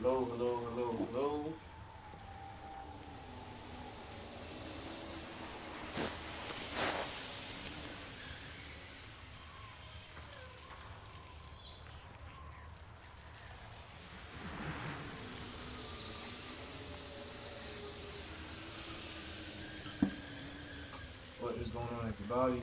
Hello, hello, hello, hello. What is going on, everybody?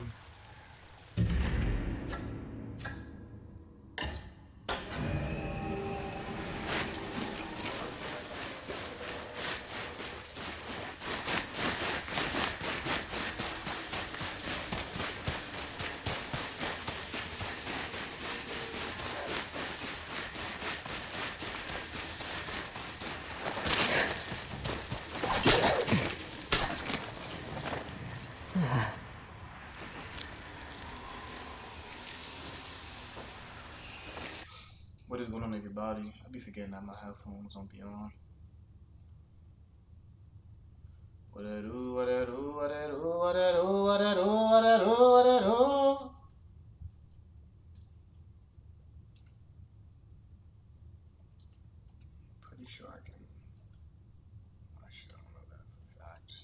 What is going on, everybody? I be forgetting that my headphones don't be on. What I do, what I do, what I do, what I do, what I do, what I do, what I do. Pretty sure I can. Actually, I don't know that for facts.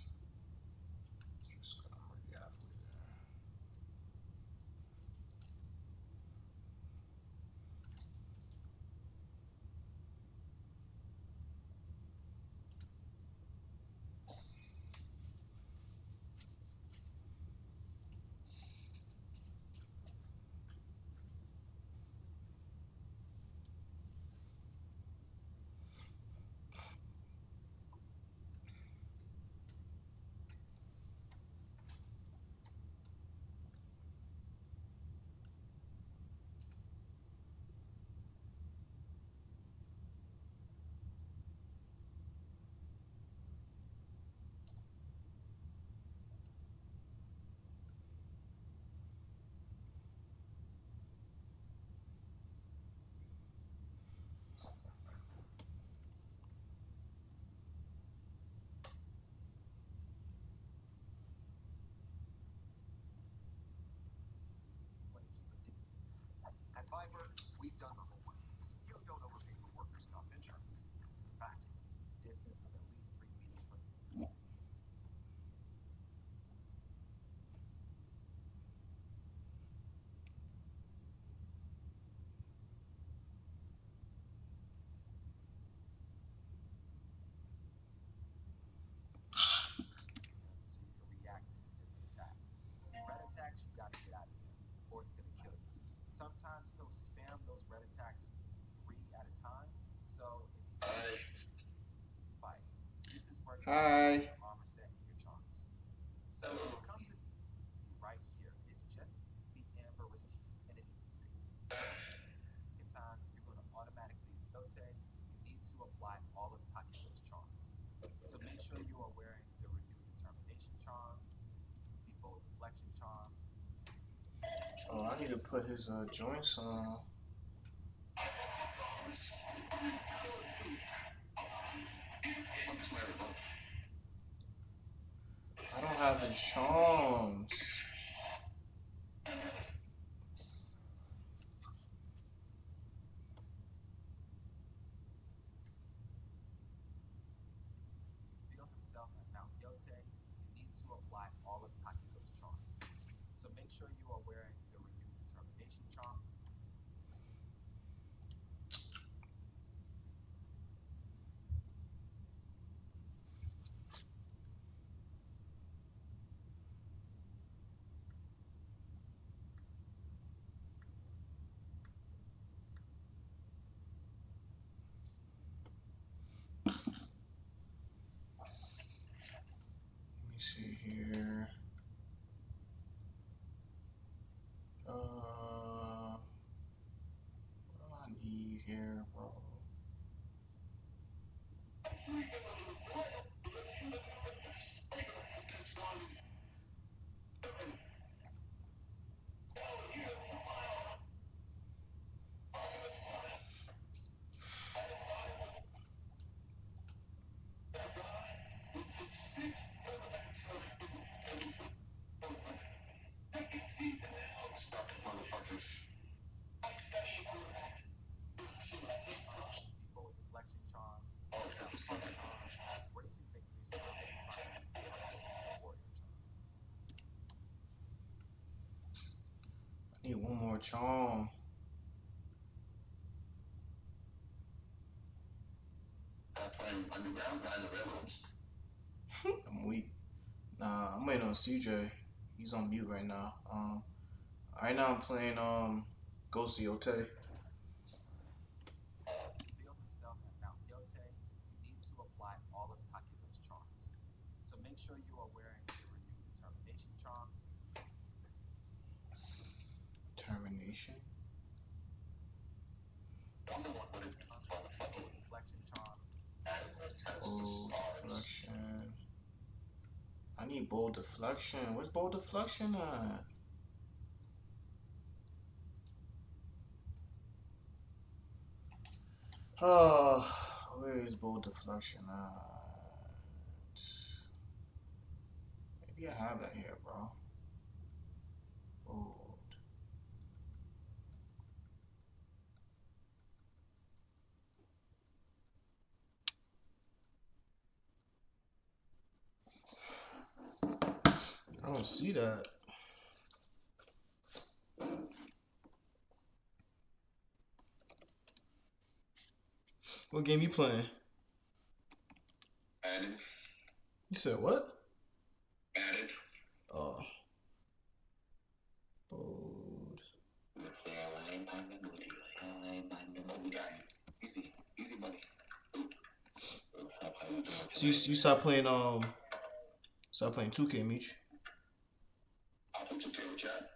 I'm already halfway there. Hi. Oh, I need to put his joints on. I don't have his charms. Let me see here. What do I need here, bro? I need one more charm. I'm weak. Nah, I'm waiting on CJ. He's on mute right now. Right now I'm playing Ghost of Yote. Termination. Bold deflection. I need bold deflection. Where's bold deflection at? Oh, where is bold deflection at? Maybe I have that here, bro. Bold. I don't see that. What game you playing? Added. You said what? Added. Oh. Bold. Easy. Easy money. So you stop playing 2K, Meech. I put 2K with chat.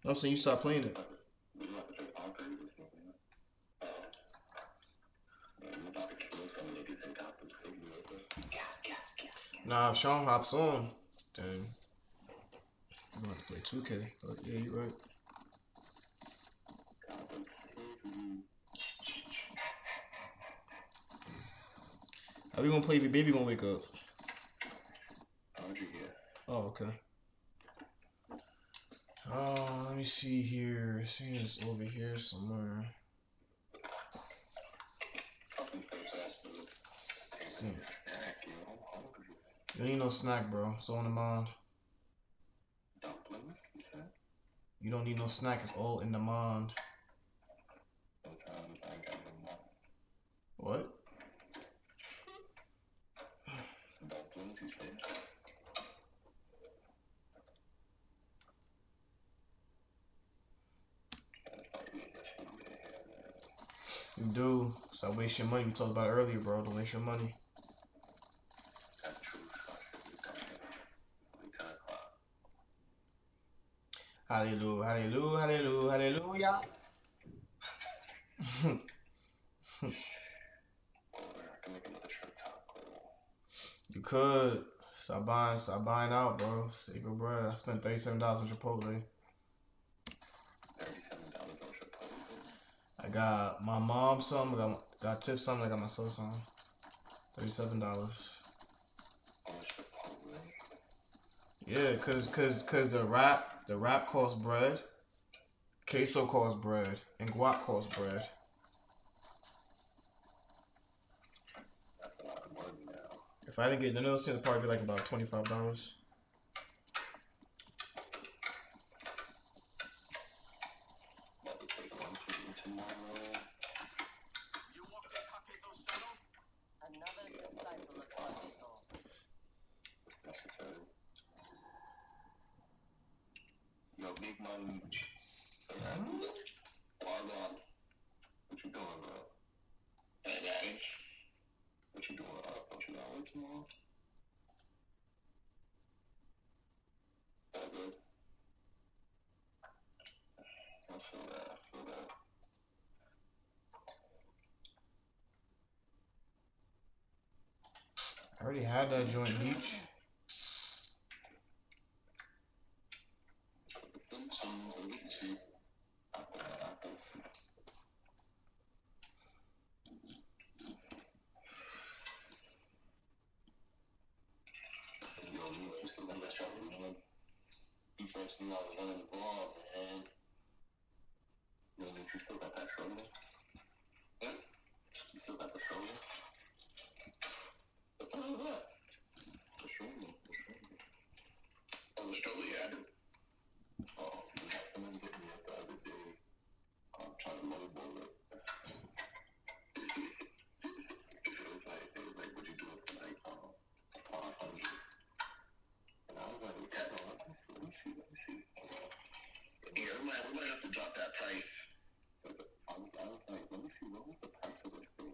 I'm saying you stop playing it. Nah, if Sean hops on, then I'm gonna have to play 2K. But yeah, you're right. How we gonna play if your baby gonna wake up? Oh, okay. Oh, let me see here. I see it's over here somewhere. See. You don't need no snack, bro. It's all in the mind. You don't need no snack. It's all in the mind. What? You do. Stop wasting your money. We talked about it earlier, bro. Don't waste your money. Hallelujah, hallelujah, hallelujah, hallelujah. You could. Stop buying out, bro. Save your bread. I spent $37 on Chipotle. I got my mom some. Got tipped some. I got myself some. $37. Yeah, cause the wrap costs bread, queso costs bread, and guac costs bread. If I didn't get none of those things, it'd probably be like about $25. Yo, big man. What you doing, bro? Hey, daddy. What you doing? Don't you got work tomorrow? All good. I feel that. I feel that. I already had that joint Beach. See. Yo, you still got that shoulder, man. Defense knew I was running the ball, man. Yo, you still got that shoulder? Yeah? You still got the shoulder? price. I was like, let me see, what was the price of this thing?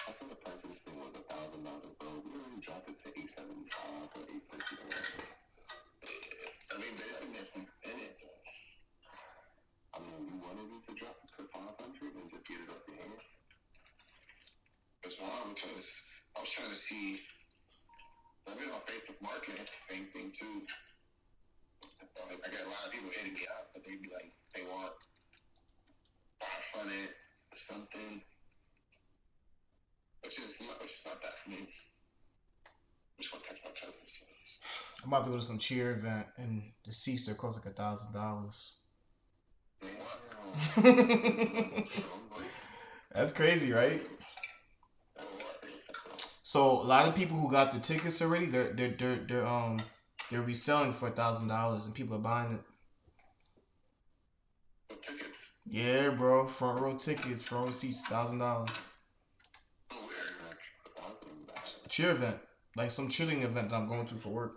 I think the price of this thing was $1,000, bro. We already dropped it to $875 or $850 or whatever. I mean, but it's been there from in it. I mean, you wanted me to drop it to 500 and just get it off your hands? It's wrong because I was trying to see. I mean, on Facebook Market, it's the same thing too. Like, I got a lot of people hitting me up, but they'd be like, they want 500 something, which is not that for me. I just want to text my cousin. So I'm about to go to some cheer event, and the seats there cost like $1,000. That's crazy, right? So a lot of people who got the tickets already, they're reselling for $1,000, and people are buying it. The tickets? Yeah, bro, front row tickets, front row seats, $1,000. Cheer event, like some chilling event that I'm going to for work.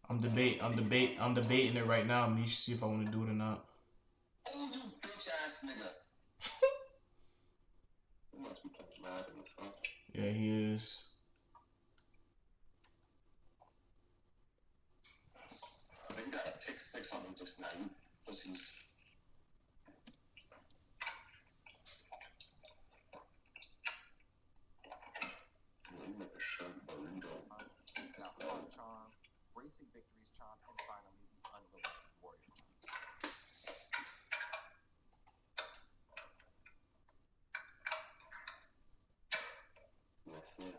I'm debating it right now. Me see if I want to do it or not. Oh, you bitch ass nigga! You must be playing mad in this one. Yeah, he is. I think you got a pick 6 on him just now. You pussies. You make a shrimp burrito. Charm, Racing Victory's charm, and finally the Unlimited Warrior charm. Yes, sir.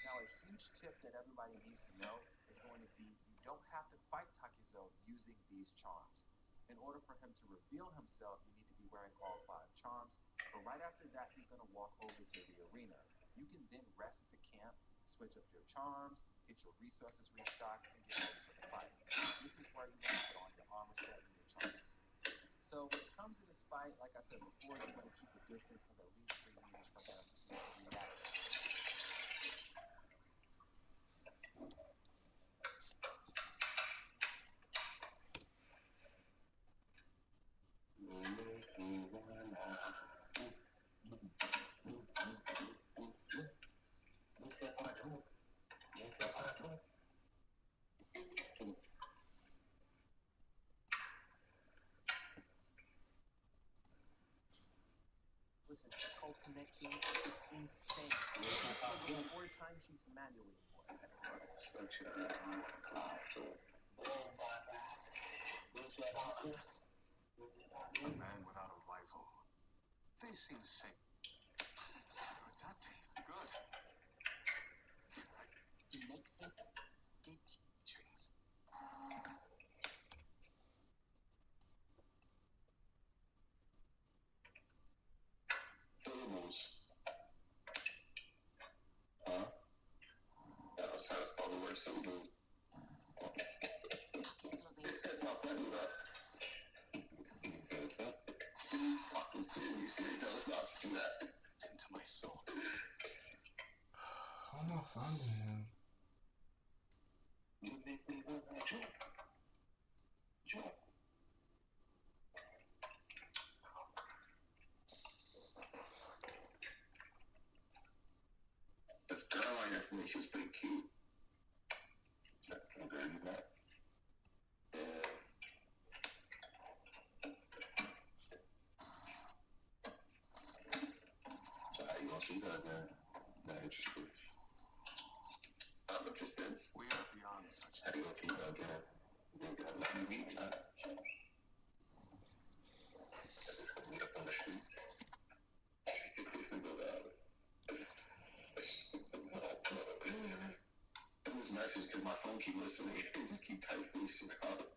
Now, a huge tip that everybody needs to know is going to be you don't have to fight Takizo using these charms. In order for him to reveal himself, you need to be wearing all 5 charms. But right after that, he's going to walk over to the arena. You can then rest at the camp, switch up your charms, get your resources restocked, and get ready for the fight. This is where you want to put on your armor set and your charms. So when it comes to this fight, like I said before, you want to keep a distance of at least 3 meters from him so you can react. Listen, this whole connect thing, it's insane. You can't fill those 4 timesheets manually anymore. A man without a rifle. They seem the same. Good that day. Good. You make them deep trees. Syllables. Huh? Yeah, I was trying to spell the word syllables. It's not funny, right? Fucking serious. No, it's not to do that. Into my soul. How am I finding him? You make me want to jump. Jump. This girl on your phone, she was pretty cute. That's some girl you met. Yeah. So how you gonna see her again? Not interested. I'm interested. We are beyond such. How you gonna see her again? You got nothing to eat, huh? Meet up on the street. This nigga about it. Send this message because my phone keep listening and just keep typing this shit out.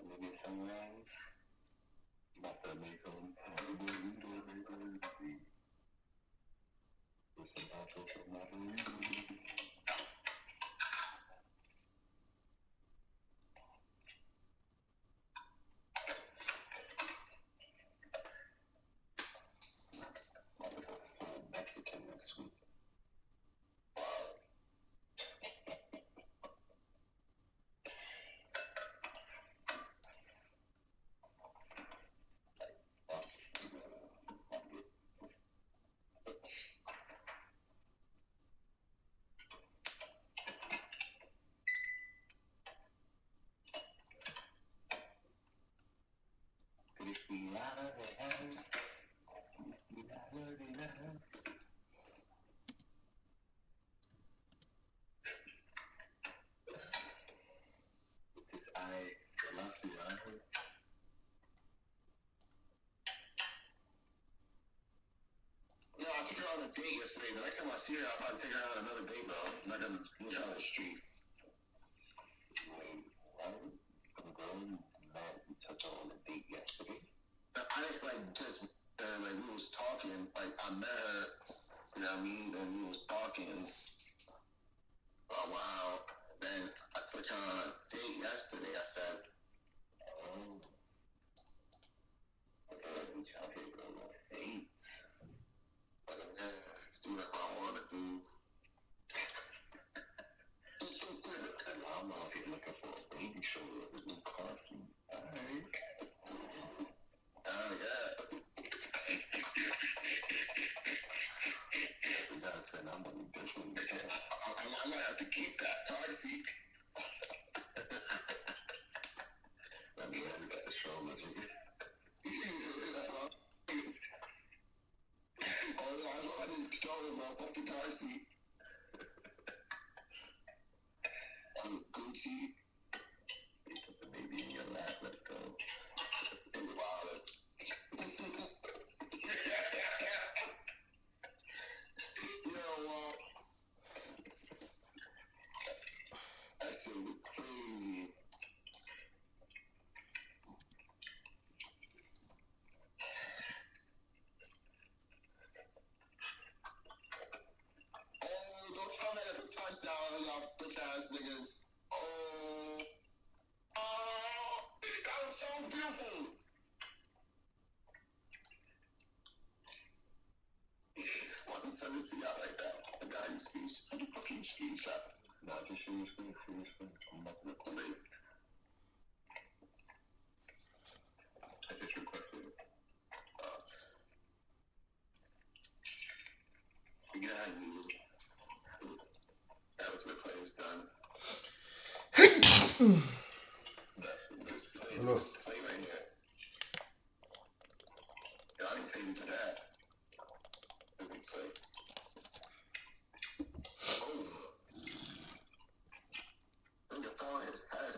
Maybe a sunrise. About to make them with some natural margarita. Mexican next week. No, I took her on a date yesterday. The next time I see her, I'll probably take her on another date, bro. I'm not gonna meet her on the street. Wait, what? Some girl you met, you took her on a date yesterday? I didn't, like, just, like, we was talking. Like, I met her, you know what I mean? Then we was talking for a while. Then I took her on a date yesterday, I said. Oh. We out here going on dates. But yeah, do whatever I want to do. And I'm out here looking for a baby shower with a new car seat. Alright. Yeah. We gotta spend our money differently. I might have to keep that car seat. I'm glad we got the stroller. All I want is stroller, bro. Fuck the car seat. Gucci. You put the baby in your lap, let's go. In the wallet. You know what? That shit was crazy. Oh, don't tell me I got the touchdown, y'all bitch ass niggas. Oh, that was so beautiful. I want to send this to y'all right now. The guy you speech. How the fuck you screenshot? No, just show your screen. I'm not gonna play. I just requested it. Yeah, that was the play is done. This play right here. Yo, I didn't tell you to that. Let me play. Oh. Nigga fell on his head.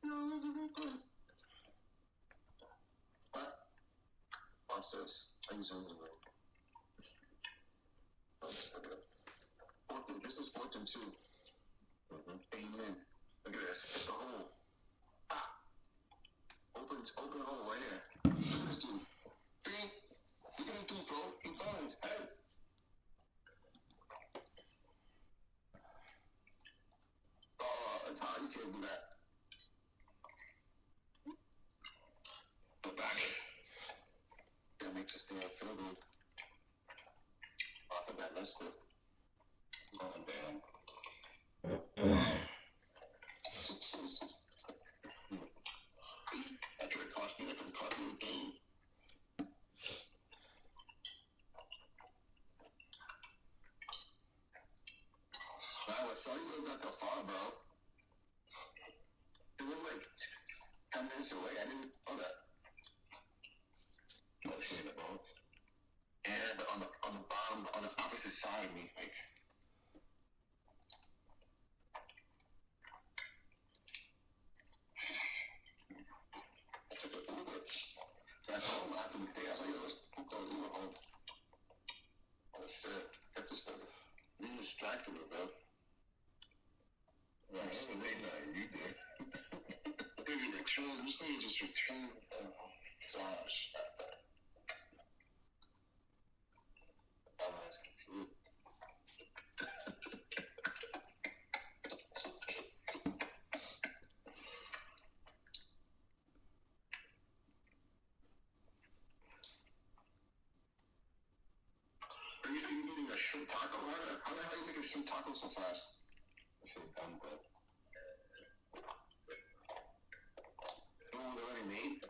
No, this is real good. What? Watch this. I use it. This is 4th and 2. Amen. Look at this. Hit the hole. Ah. Open hole right here. Look at this dude. Look at this dude, bro. He fell on his head. It's hot. You can't do that. Go back. That makes us stay on field goal. After that, let's go. Oh, damn. After it cost me the game. Wow, I saw you lived not that far, bro. You live like 10 minutes away. I didn't know that. Oh, shit, the boat. And on the bottom, on the this side of me, like. I took an Uber. Back home after the day, I was like, yo, let's go to Uber home. That's it. Get this nigga. You distracted me, bro. Yeah, it's late night. You did. Dude, you return. This thing just returned. Oh, gosh. I'm asking for you. Are you eating a shrimp taco? How the hell are you making shrimp taco so fast? I feel dumb, bro. It was already made?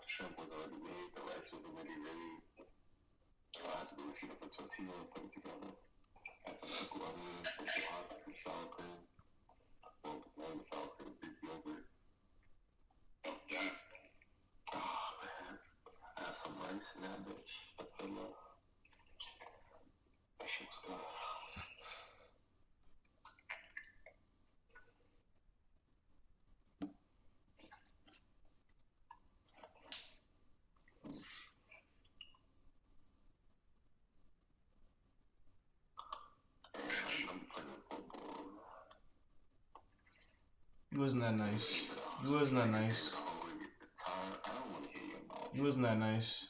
Shrimp was already made. The rice was already ready. I had to go heat up a tortilla and put it together. Add some pickle onions, some guac, some sour cream. Well, not even sour cream, Greek yogurt. Oh, yeah. Oh, man. Add some rice in that bitch. A pillow. That shit was good. You wasn't that nice. You wasn't that nice. You wasn't that nice.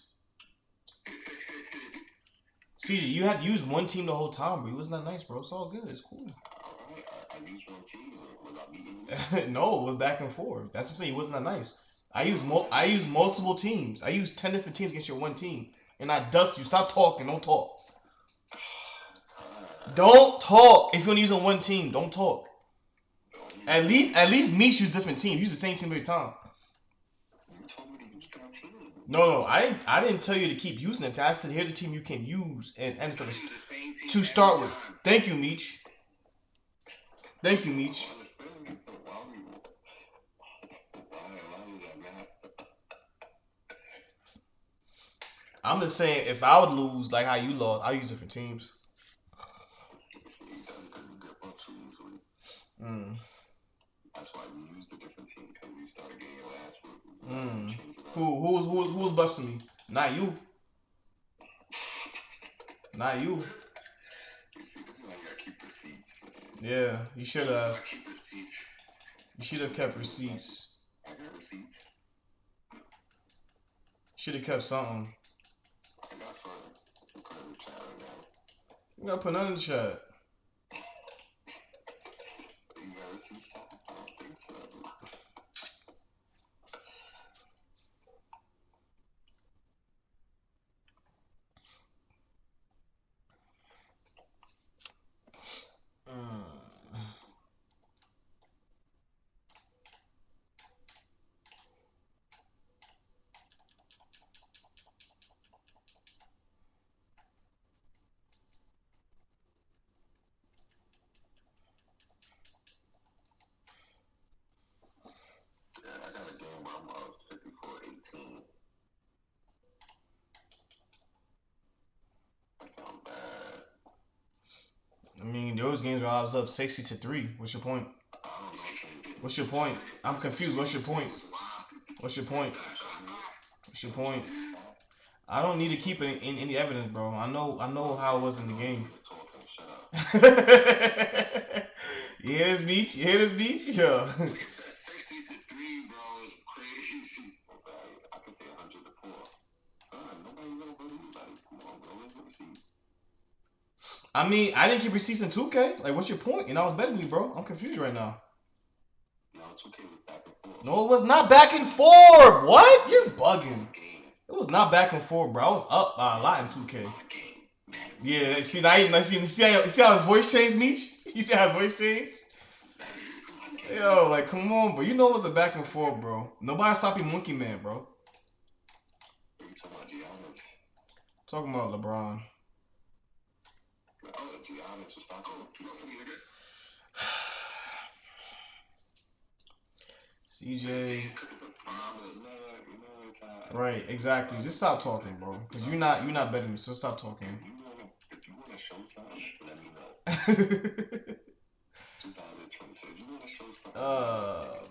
CJ, you had used one team the whole time, bro. You wasn't that nice, bro. It's all good. It's cool. Alright, I used one team. Was I beating you? No, it was back and forth. That's what I'm saying. It wasn't that nice. I used multiple teams. I used 10 different teams against your one team. And I dust you. Stop talking. Don't talk. Don't talk. If you're only using one team, don't talk. At least Meech use different teams. Use the same team every time. You told me to use that team. No, I didn't tell you to keep using it. I said here's a team you can use and for I use the same team to start with. time. Thank you, Meech. Thank you, Meech. I'm just saying if I would lose like how you lost, I'll use different teams. That's why you use the different team because you started getting your ass whooped. Who was busting me? Not you. Not you. You see, this is why you gotta keep receipts, man. Yeah, you should have. I keep receipts. You should have kept receipts. I got receipts. Should have kept something. I got something. You put it in the chat right now. You gotta put nothing in the chat. You got receipts? I don't think so. Yeah, I got a game where I'm up 54-18. That sounds bad. I mean, those games where I was up 60-3. What's your point? I don't know. What's your point? I'm confused. What's your point? What's your point? What's your point? I don't need to keep any evidence, bro. I know how it was in the game. You hear this beach? You hear this beach? Yeah. 60-3, bro, is crazy. Okay, I can say 100-4. Nobody gonna believe you. Like, come on, bro. Let's go see. I mean, I didn't keep receipts in 2K. Like, what's your point? And I was betting you, bro. I'm confused right now. No, 2K was back and forth. No, it was not back and forth. What? You're bugging. It was not back and forth, bro. I was up by a lot in 2K. Yeah, see, you see how his voice changed, Meech? You see how his voice changed? Yo, like, come on, bro. You know it was a back and forth, bro. Nobody stopping Monkey Man, bro. What are you talking about, Giannis? Talking about LeBron. Oh, Giannis was talking CJ. Right, exactly. Just stop talking, bro. Cause you're not betting me, so stop talking. show something, let me know. 2026. You want to show something?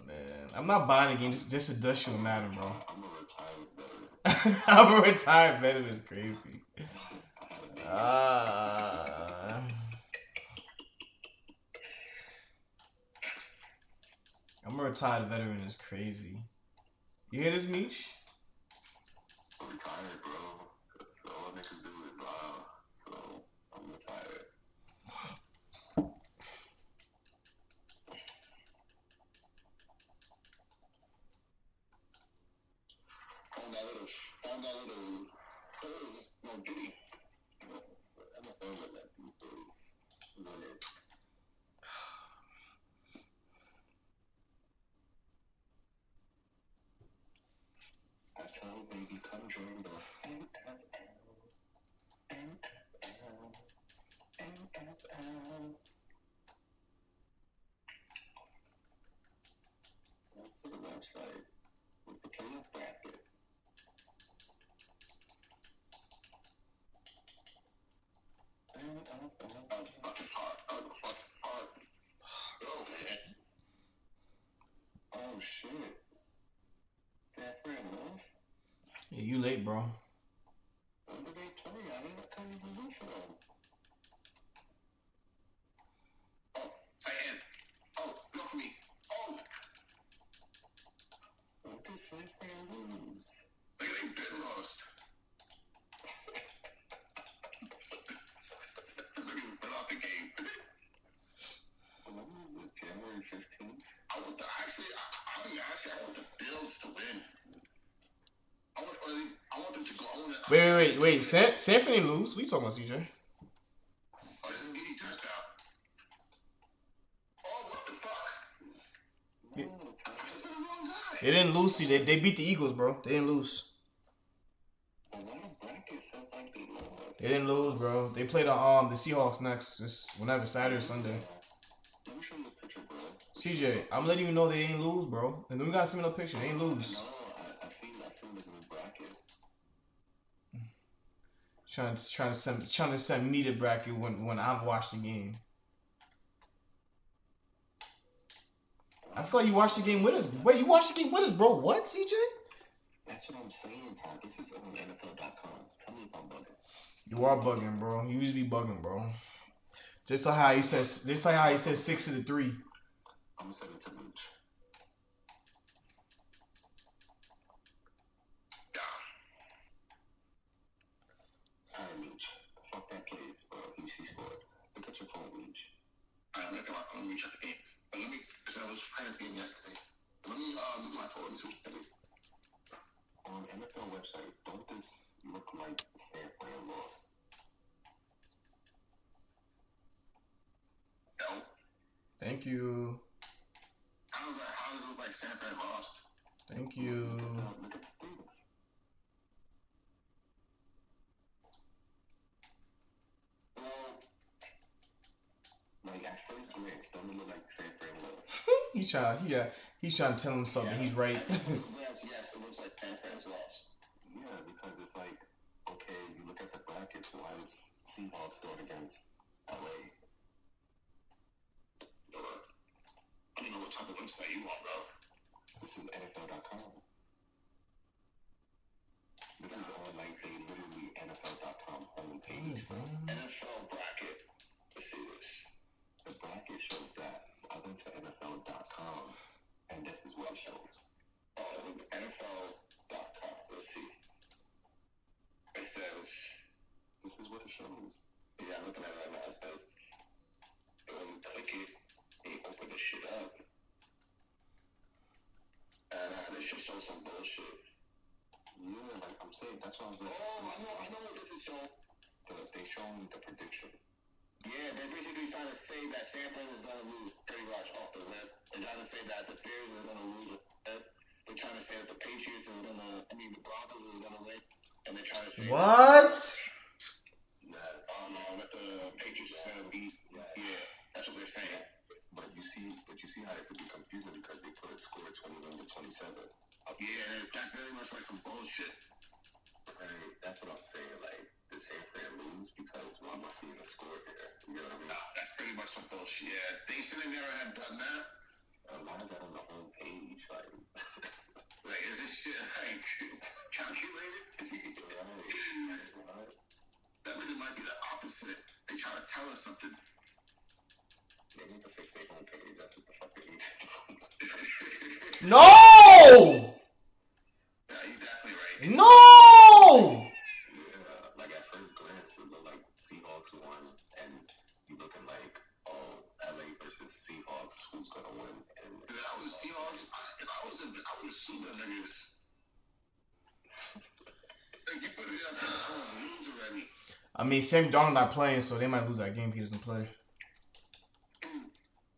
Man, I'm not buying a game just to dust you in Madden, bro. I'm a retired veteran. I'm a retired veteran. Is crazy. I'm a retired veteran. Is crazy. You hear this, Mish? I'm retired, bro. So all niggas do is lie. So I'm retired. Found that little no Diddy. I'm a fan of that these days. I tell baby, come join the NFL. Go to the website with the playoff bracket. Fucking hard. Oh, man. Oh, shit. That friend lost? Yeah, you late, bro. When did they play? I couldn't even root for them. Oh, tight end. Oh, go for me. Oh! When did San Fran lose? They been lost. That's a nigga put out the game. When was it? January 15th? I want the Bills to win. I want them to go. Wait. San Fran didn't lose. What you talking about, CJ? Oh, this is Giddy touchdown. Oh, what the fuck? Yeah. No, I just said the wrong guy. They didn't lose. See, they beat the Eagles, bro. They didn't lose. But why the bracket says like they lost? They didn't lose, bro. They play the Seahawks next, just whenever, Saturday or Sunday. Let me show you the picture, bro. CJ, I'm letting you know they ain't lose, bro. And then we gotta send me no picture. They ain't lose. No, I seen the new bracket. Trying to send me the bracket when I've watched the game. I feel like you watched the game with us. Wait, you watched the game with us, bro? What, CJ? That's what I'm saying, Todd. This is on NFL.com. Tell me if I'm bugging. You are bugging, bro. You usually be bugging, bro. Just like how he said 6-3. I'm gonna send it to Mooch. Alright, Mooch. Fuck that place, bro. UC scored. Look at your phone, Mooch. Alright, I'm gonna reach out the game. But let me, because I was playing this game yesterday. Let me look at my phone and see what on NFL website, don't this look like San Fran lost? No. Thank you. How does it look like San Fran lost? Thank you. Look at the things. Well, like at first glance, don't it look like San Fran lost? He's trying to tell himself that he's right. At first glance, yes, it looks like San Fran's lost. Yeah, because it's like, okay, you look at the brackets, why is Seahawks going against LA? I don't know what type of website you want, bro. This is NFL.com. This is on like a literally NFL.com homepage, bro. NFL bracket. Let's see this. The bracket shows that. I went to NFL.com, and this is what it shows. Oh, NFL.com. Let's see. It says. This is what it shows. Yeah, I'm looking at it right now. It says. When you click it, and you open this shit up. And this shit shows some bullshit. Yeah, like I'm saying, that's what I was like. Oh, I know what this is showing. They showing the prediction. Yeah, they're basically trying to say that San Fran is gonna lose pretty much off the rip. They're trying to say that the Bears is gonna lose. They're trying to say that the Patriots is gonna. The Broncos is gonna win. And they're trying to say What? That the Patriots is gonna beat. Yeah, that's what they're saying. But you see how it could be confusing because they put a score 21-27. Yeah, that's very much like some bullshit. Right, that's what I'm saying. Like did San Fran lose? Because why am I seeing a score here? You know what I mean? Nah, that's pretty much some bullshit. Yeah, they should have never have done that. Why is that on the home page? Like, is this shit like calculated? Right. That really might be the opposite. They try to tell us something. They need to fix their home page. That's what the fuck they need to do. No! Yeah, you're definitely right. No! Yeah, like at first glance, it looked like Seahawks won, and you looking like, oh, LA versus Seahawks, who's gonna win? And if I was the Seahawks, I would assume that niggas. Like, you put it up there, I would lose already. I mean, Sam Darnold not playing, so they might lose that game if he doesn't play.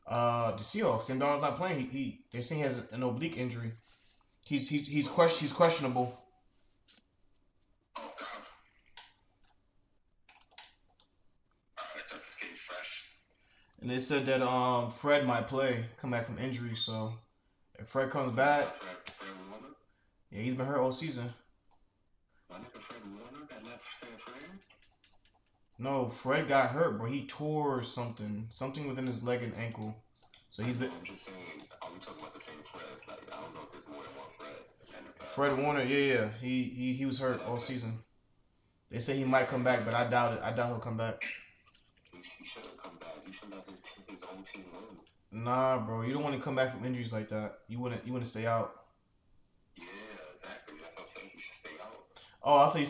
The Seahawks, Sam Darnold's not playing. They're saying he has an oblique injury. He's questionable. Oh God! I thought this game fresh. And they said that Fred might come back from injury. So if Fred comes back, Fred Warner? Yeah, he's been hurt all season. My nigga Fred Warner that left San Fran? No, Fred got hurt, bro. He tore something within his leg and ankle. So he's been. I'm just saying, are we talking about the same Fred? Like, I don't know if there's more than one Fred. Fred Warner, yeah. He was hurt all season. They say he might come back, but I doubt it. I doubt he'll come back. He shouldn't come back. He should let his own team win. Nah, bro. You don't want to come back from injuries like that. You want to stay out. Yeah, exactly. That's what I'm saying. He should stay out. Oh, I thought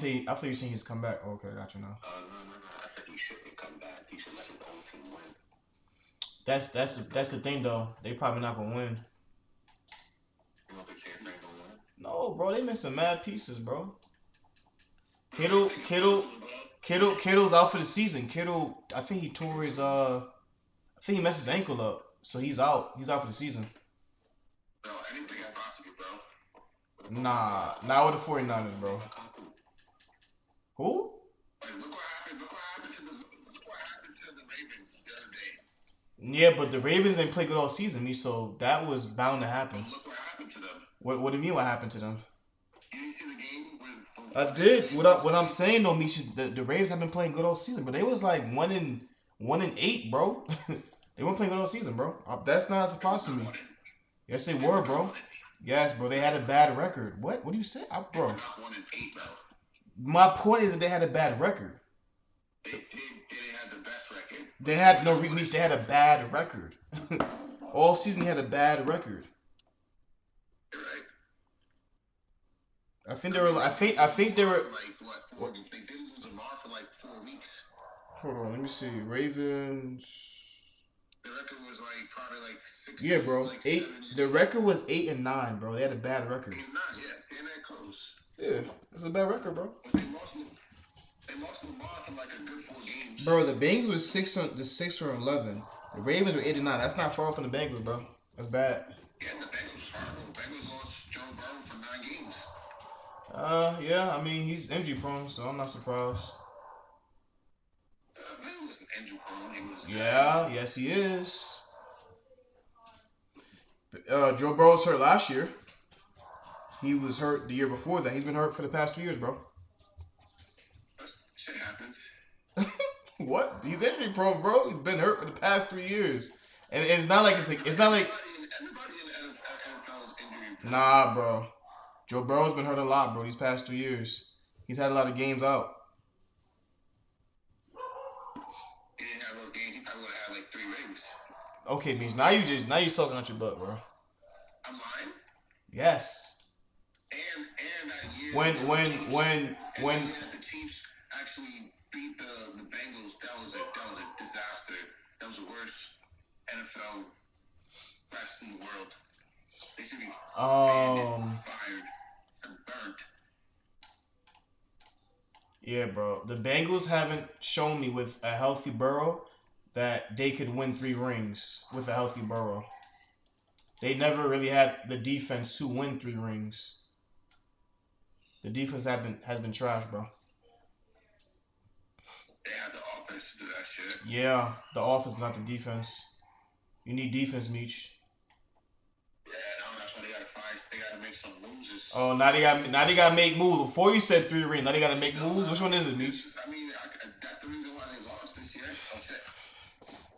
you saying he's come back. Okay, got you now. No. I said he shouldn't come back. He should let his own team win. That's the thing though. They probably not gonna win. You don't think San Fran gonna win? No, bro. They missing mad pieces, bro. Kittle's out for the season. Kittle, I think he tore his I think he messed his ankle up, so he's out. He's out for the season. No, anything is possible, bro. Nah, not with the 49ers, bro. Who? Like, look what happened to the Ravens the other day. Yeah, but the Ravens didn't play good all season, so that was bound to happen. But look what happened to them. What do you mean? What happened to them? You didn't see the game when I did. What I'm saying though, Misha, the Ravens have been playing good all season, but they was like 1-8, bro. They weren't playing good all season, bro. That's not a surprise to me. Yes, they were, bro. Yes, bro. They had a bad record. What? What do you say, bro? Not 1-8, bro. My point is that they had a bad record. They had the best record. They had no reach. They had a bad record. All season, they had a bad record. You're right. I think they were. I think they were. Like what? They didn't lose Lamar for like 4 weeks. Hold on, let me see. Ravens. The record was like probably like 6. Yeah, bro. Like 8. 7, The record was 8-9, bro. They had a bad record. 8-9, yeah. They're that close. Yeah, it's a bad record, bro. But they lost Lamar for like a good 4 games. Bro, the Bengals were 6-11. The Ravens were 8-9. That's not far from the Bengals, bro. That's bad. Yeah, the Bengals are horrible. Bengals lost Joe Burrow for 9 games. Yeah. I mean, he's injury prone, so I'm not surprised. He wasn't injury prone. He was. Yeah. Yes, he is. Joe Burrow's hurt last year. He was hurt the year before that. He's been hurt for the past 2 years, bro. That shit happens. What? He's injury prone, bro. He's been hurt for the past 3 years, and it's not like Everybody in the NFL is injury prone. Nah, bro. Joe Burrow's been hurt a lot, bro. These past 2 years, he's had a lot of games out. He didn't have those games. He probably would have had like 3 rings. Okay, Beach. Now you talking out your butt, bro. I'm lying. Yes. And that year When the Chiefs actually beat the Bengals, that was a disaster. That was the worst NFL rest in the world. They should be fired and burnt. Yeah, bro. The Bengals haven't shown me with a healthy Burrow that they could win 3 rings with a healthy Burrow. They never really had the defense to win 3 rings. The defense has been trash, bro. They have the offense to do that shit. Yeah, the offense, not the defense. You need defense, Meech. Yeah, that's why they gotta gotta make some moves. Oh, now they gotta make moves. Before you said 3 rings, now they gotta make moves. Which one is it, Meech? I mean, that's the reason why they lost this year.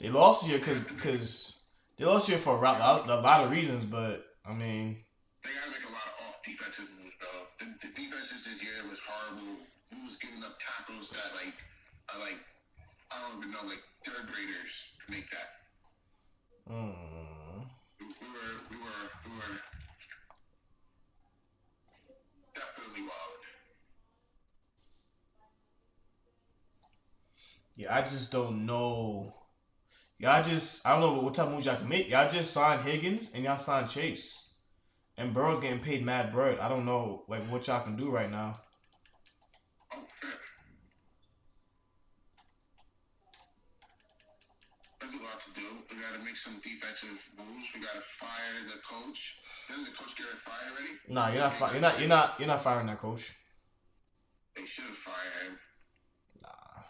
They lost here because they lost here for a lot of reasons, but I mean, they gotta make a lot of off defensive moves, bro. The defenses this year was horrible. Who was giving up tackles that are like I don't even know, like third graders make that. We were definitely wild. Yeah, I just don't know. I don't know what type of moves y'all can make. Y'all just signed Higgins and y'all signed Chase. And Burrow's getting paid mad bread. I don't know like what y'all can do right now. Oh, fair. There's a lot to do. We gotta make some defensive moves. We gotta fire the coach. Didn't the coach get fired already? Nah, you're not firing that coach. They should have fired him. Nah.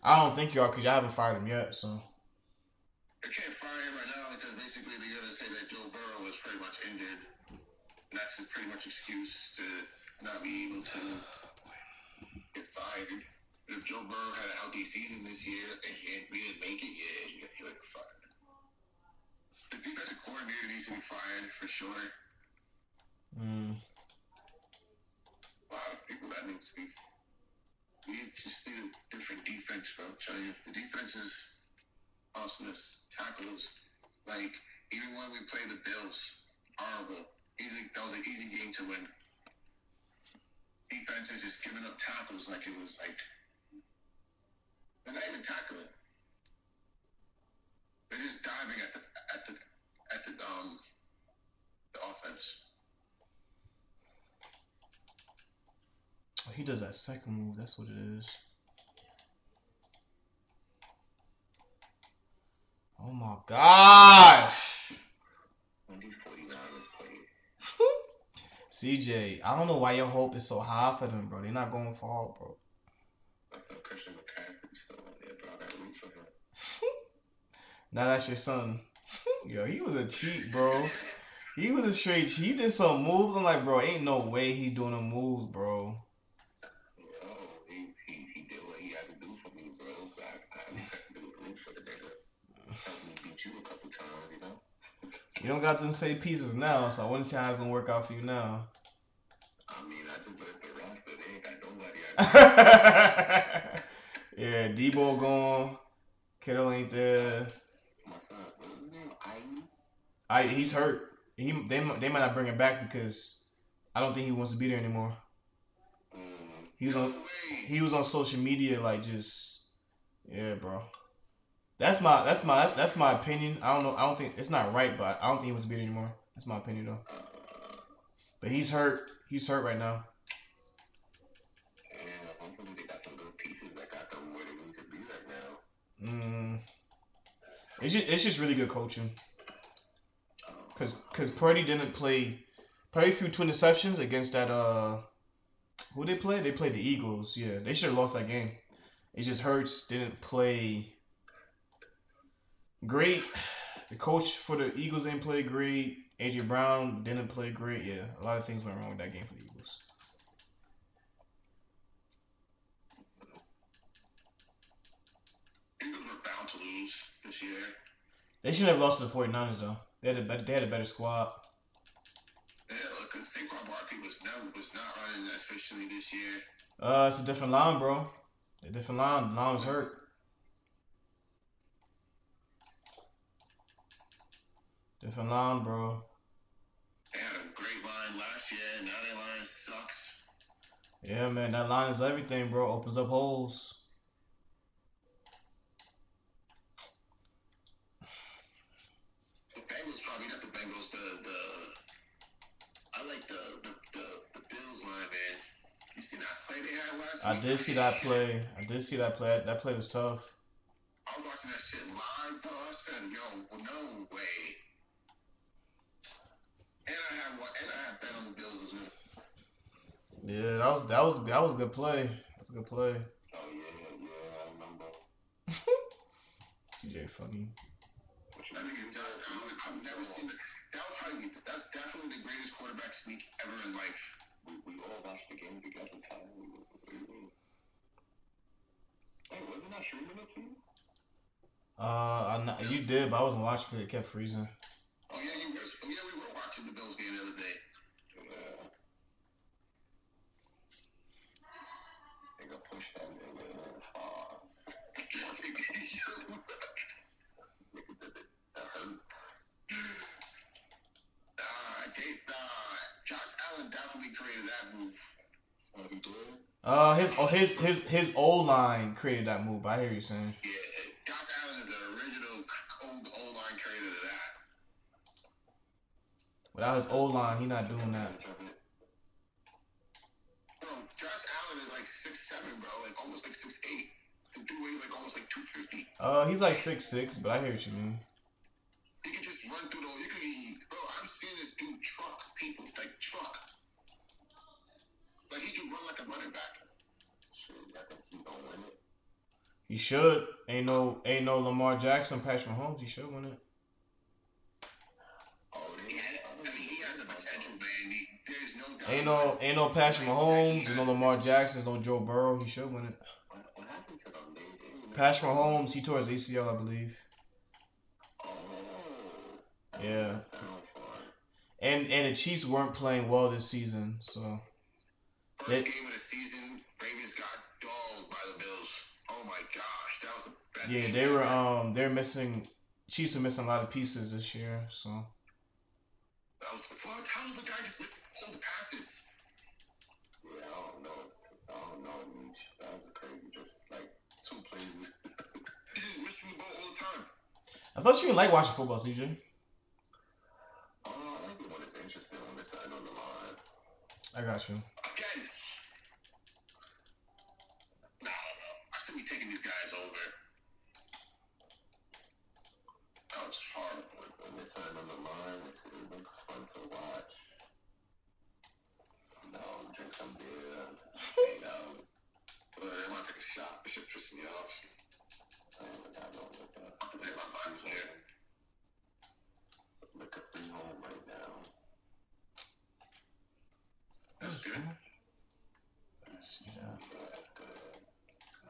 I don't think you are because y'all haven't fired him yet, so. They can't fire him right now because basically they're gonna say that Joe Burrow was pretty much injured. And that's his pretty much excuse to not be able to get fired. If Joe Burrow had a healthy season this year and we didn't make it, yeah, he would get fired. The defensive coordinator needs to be fired for sure. A lot of people that needs to be. We just need a different defense, bro. I'm telling you, the defense is awesomeness, tackles. Like even when we play the Bills, horrible. That was an easy game to win. Defense is just giving up tackles like it was like they're not even tackling. They're just diving at the offense. He does that second move. That's what it is. Oh my gosh. CJ, I don't know why your hope is so high for them, bro. They're not going far, bro. That's not Christian McCaffrey still out there, bro. I gotta root for him. Now that's your son. Yo, he was a cheat, bro. He was a straight cheat. He did some moves. I'm like, bro, ain't no way he's doing them moves, bro. Yo, he did what he had to do for me, bro. I at least have to do a root for the nigga. Helped me beat you a couple times, you know? You don't got them same pieces now, so I want to see how it's gonna work out for you now. I mean, I do better the roster. They ain't got nobody. Yeah, Debo gone. Kittle ain't there. My son, what's his name? He's hurt. They might not bring him back because I don't think he wants to be there anymore. He was on social media like just yeah, bro. That's my opinion. I don't think it's not right, but I don't think he wants to be there anymore. That's my opinion though. But he's hurt. He's hurt right now. Yeah, hopefully they got some good pieces that got them where they need to be right now. It's just really good coaching. Cause Purdy didn't play. Purdy threw 2 interceptions against that who they played? They played the Eagles. Yeah, they should have lost that game. It just Hurts didn't play great. The coach for the Eagles didn't play great. AJ Brown didn't play great. Yeah, a lot of things went wrong with that game for the Eagles. Eagles were bound to lose this year. They shouldn't have lost to the 49ers though. They had a better squad. Yeah, because Saquon Barkley was not running as efficiently this year. It's a different line, bro. A different line. The line was hurt. Different line, bro. They had a great line last year, and now their line sucks. Yeah, man, that line is everything, bro. Opens up holes. The Bengals probably not the Bengals. I like the Bills line, man. You see that play they had last week? I did see that play. That play was tough. I was watching that shit live, bro. I said, yo, no way. And I have bet on the Bills as well. Yeah, that was a good play. That's a good play. Oh yeah, I remember. CJ funny. That nigga Josh Allen, I've never seen it. That's definitely the greatest quarterback sneak ever in life. We all watched the game together, Tyler. What do you mean? Hey, wasn't I streaming it to you? You did, but I wasn't watching because it kept freezing. Oh yeah, you were. Oh yeah, we were watching the Bills game the other day. Yeah. Nigga push that nigga far. That hurts. Josh Allen definitely created that move. Oh, he did? His old line created that move. I hear you saying. Yeah, Josh Allen is the original old line creator to that. Without his old line, he not doing that. Bro, Josh Allen is like 6'7", bro, like almost like 6'8". The dude weighs like almost like 250. He's like 6'6", but I hear what you mean. You can just run through bro, I've seen this dude truck people, like truck. Like he can run like a running back. Shit, I think he's gonna win it. He should. Ain't no Lamar Jackson, Patrick Mahomes. He should win it. He has a potential, man. There's no doubt. Ain't no Patrick Mahomes, no Lamar Jackson, no Joe Burrow. He should win it. What happened to them? Patrick Mahomes, he tore his ACL, I believe. Oh. Yeah. And the Chiefs weren't playing well this season, so. First game of the season, Ravens got dogged by the Bills. Oh my gosh, that was the best. Yeah, they're missing. Chiefs are missing a lot of pieces this year, so. That was the fuck. How was the guy just missing all the passes? Yeah, I don't know. That was crazy. Just like 2 plays. He's just missing the ball all the time. I thought you didn't like watching football, CJ. I like it when it's interesting, when it's on the line. I got you. Again. Nah, bro. I should be taking these guys over. That was hard. When it's on the line, it looks fun to watch. No, drink some beer. Hang out. I want to take a shot. This shit pissing me off. I have to take my mind clear. Look at free home right now. That's good. Let's see that.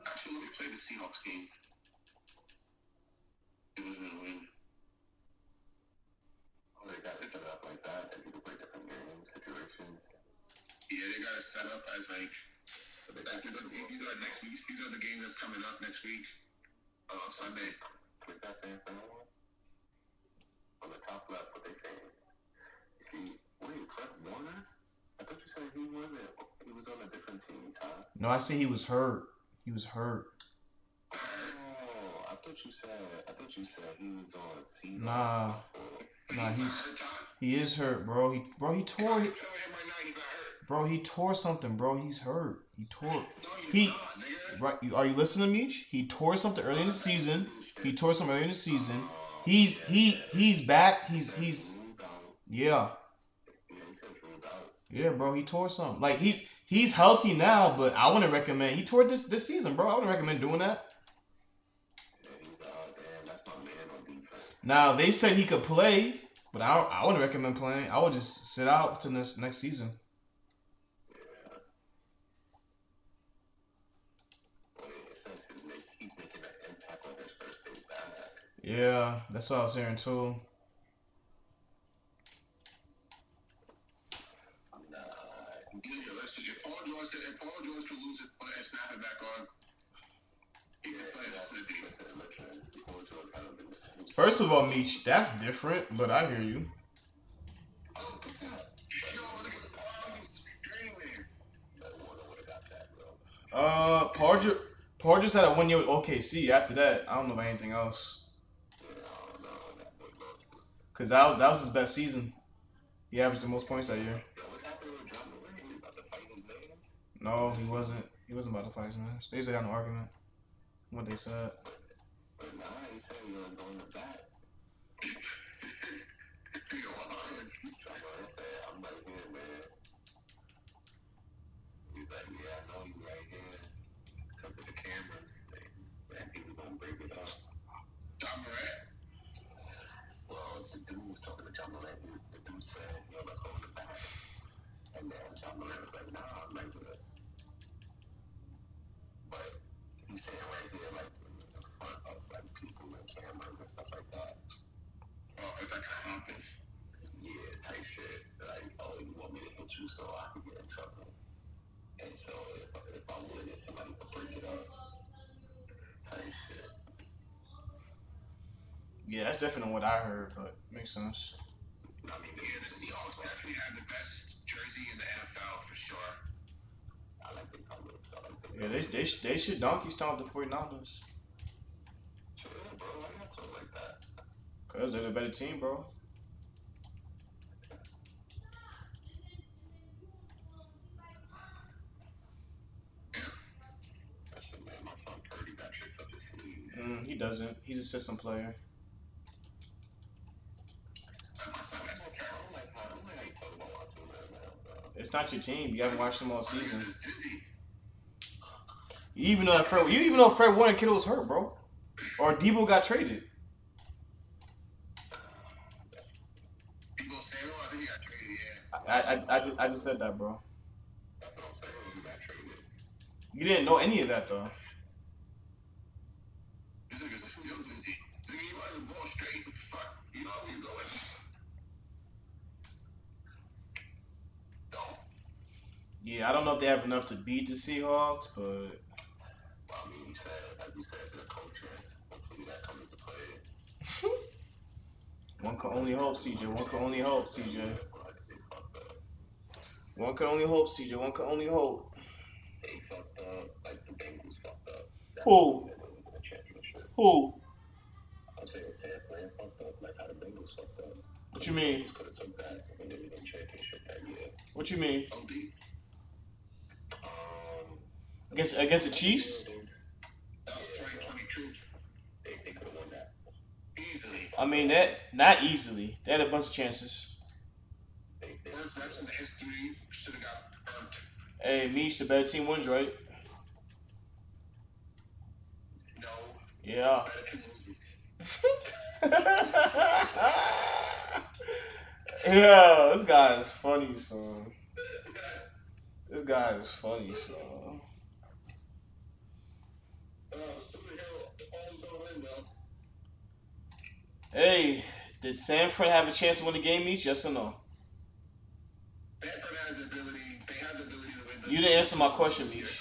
Actually, let me play the Seahawks game. It was gonna win. Oh, they got it set up like that. They can play different game situations. Yeah, they got it set up as like these are next week. These are the games that's coming up next week. Sunday. Click that same thing on the top left. What they saying? You see, wait, Fred Warner? I thought you said he wasn't. He was on a different team, Ty. No, I said he was hurt. He was hurt. Oh, I thought you said he was on season. Nah, he is hurt, bro. He tore. I'm telling him right now, he's not hurt. Bro, he tore something, bro. He's hurt. He tore. No, he's not, nigga. Right? Are you listening, Meech? He tore something early in the season. He's back. He's yeah. Yeah, bro. He tore something. Like he's healthy now, but I wouldn't recommend. He tore this season, bro. I wouldn't recommend doing that. Now they said he could play, but I wouldn't recommend playing. I would just sit out to next season. Yeah, that's what I was hearing too. Listen, if Paul George could lose his play and snap it back on, he could play a city. First of all, Meech, that's different, but I hear you. Paul just had a 1 year with OKC. After that, I don't know about anything else. Cause that was his best season. He averaged the most points that year. No, he wasn't. He wasn't about to fight his man. They just had an argument. What they said. But nah, he said he was going to bat. I'm right here, man. He's like, yeah, I know you right here. Come to the cameras. And people gonna break it up. John Morant? Well, the dude was talking to John Morant. The dude want to get somebody to break it up. Type shit. Yeah, that's definitely what I heard, but makes sense. I mean, Yeah, the Seahawks definitely have the best jersey in the NFL for sure. I like the colors. Yeah, they should donkey stomp the 49ers. Chill, bro. Why you not talk like that? Cause they're the better team, bro. Listen, man, my son Purdy got tricks up his sleeve. He doesn't. He's a system player. My son I has don't like how you talk about watching that, man, bro. It's not your team. You haven't watched them all Marcus season. is dizzy. You even know Fred Warner Kittle was hurt, bro. Or Debo got traded. Debo Samuel, I think he got traded, yeah. I just said that, bro. That's what I'm saying. He got traded. You didn't know any of that though. This nigga's still dizzy. Nigga, you run the ball straight. What the fuck? You know where you're going. No. Yeah, I don't know if they have enough to beat the Seahawks, but Well, I mean, like you said, the coaches, hopefully that comes into play. one can only hope, CJ. One can only hope, CJ. But they fucked up. One can only hope, CJ. One can only hope. They fucked up like the Bengals fucked up. That's Who? that was in the championship. Who? I'm saying San Fran fucked up like how the Bengals fucked up. What you mean? Could have took that when they was in the championship that year. What you mean? OD. Against the Chiefs? That was 2022. They could have won that. Easily. I mean that not easily. They had a bunch of chances. Worst reps in the history should have got burnt. Hey, Meech, the better team wins, right? No. Yeah. Better team loses. Yeah, this guy is funny, son. This guy is funny, son. Superhero, always gonna win, though. Hey, did Sanford have a chance to win the game, Meech? Yes or no? Sanford has the ability. They have the ability to win. You didn't answer my question, Meech.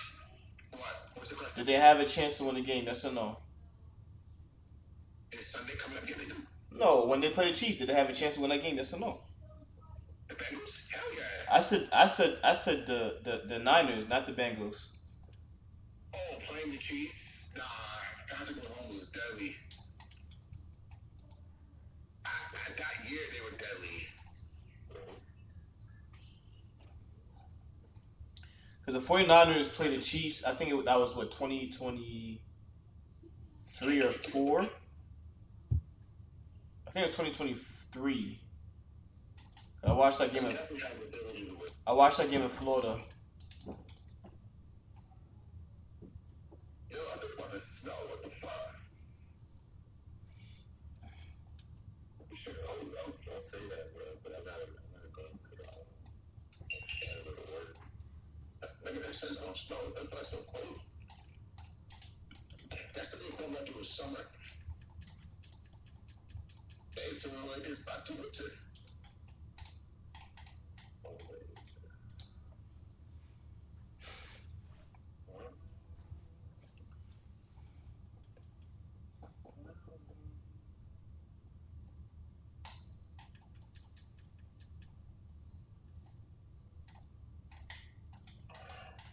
What? What's the question? Did they have a chance to win the game? Yes or no? Is Sunday coming up? Yeah, they do. No, when they play the Chiefs, did they have a chance to win that game? Yes or no? The Bengals? Hell yeah. I said the Niners, not the Bengals. Oh, playing the Chiefs? Nah, Patrick Mahomes was deadly. That year they were deadly. Because the 49ers played the Chiefs, I think that was what, 2023 or 4? I think it was 2023. I watched that game in Florida. Yo, I thought about the snow. What the fuck? You should have. Don't say that, bro. But I gotta go to the work. Nigga, that shit's gonna snow. That's why it's so cold. That's the thing going back to a summer. Hey, so like it's back to winter.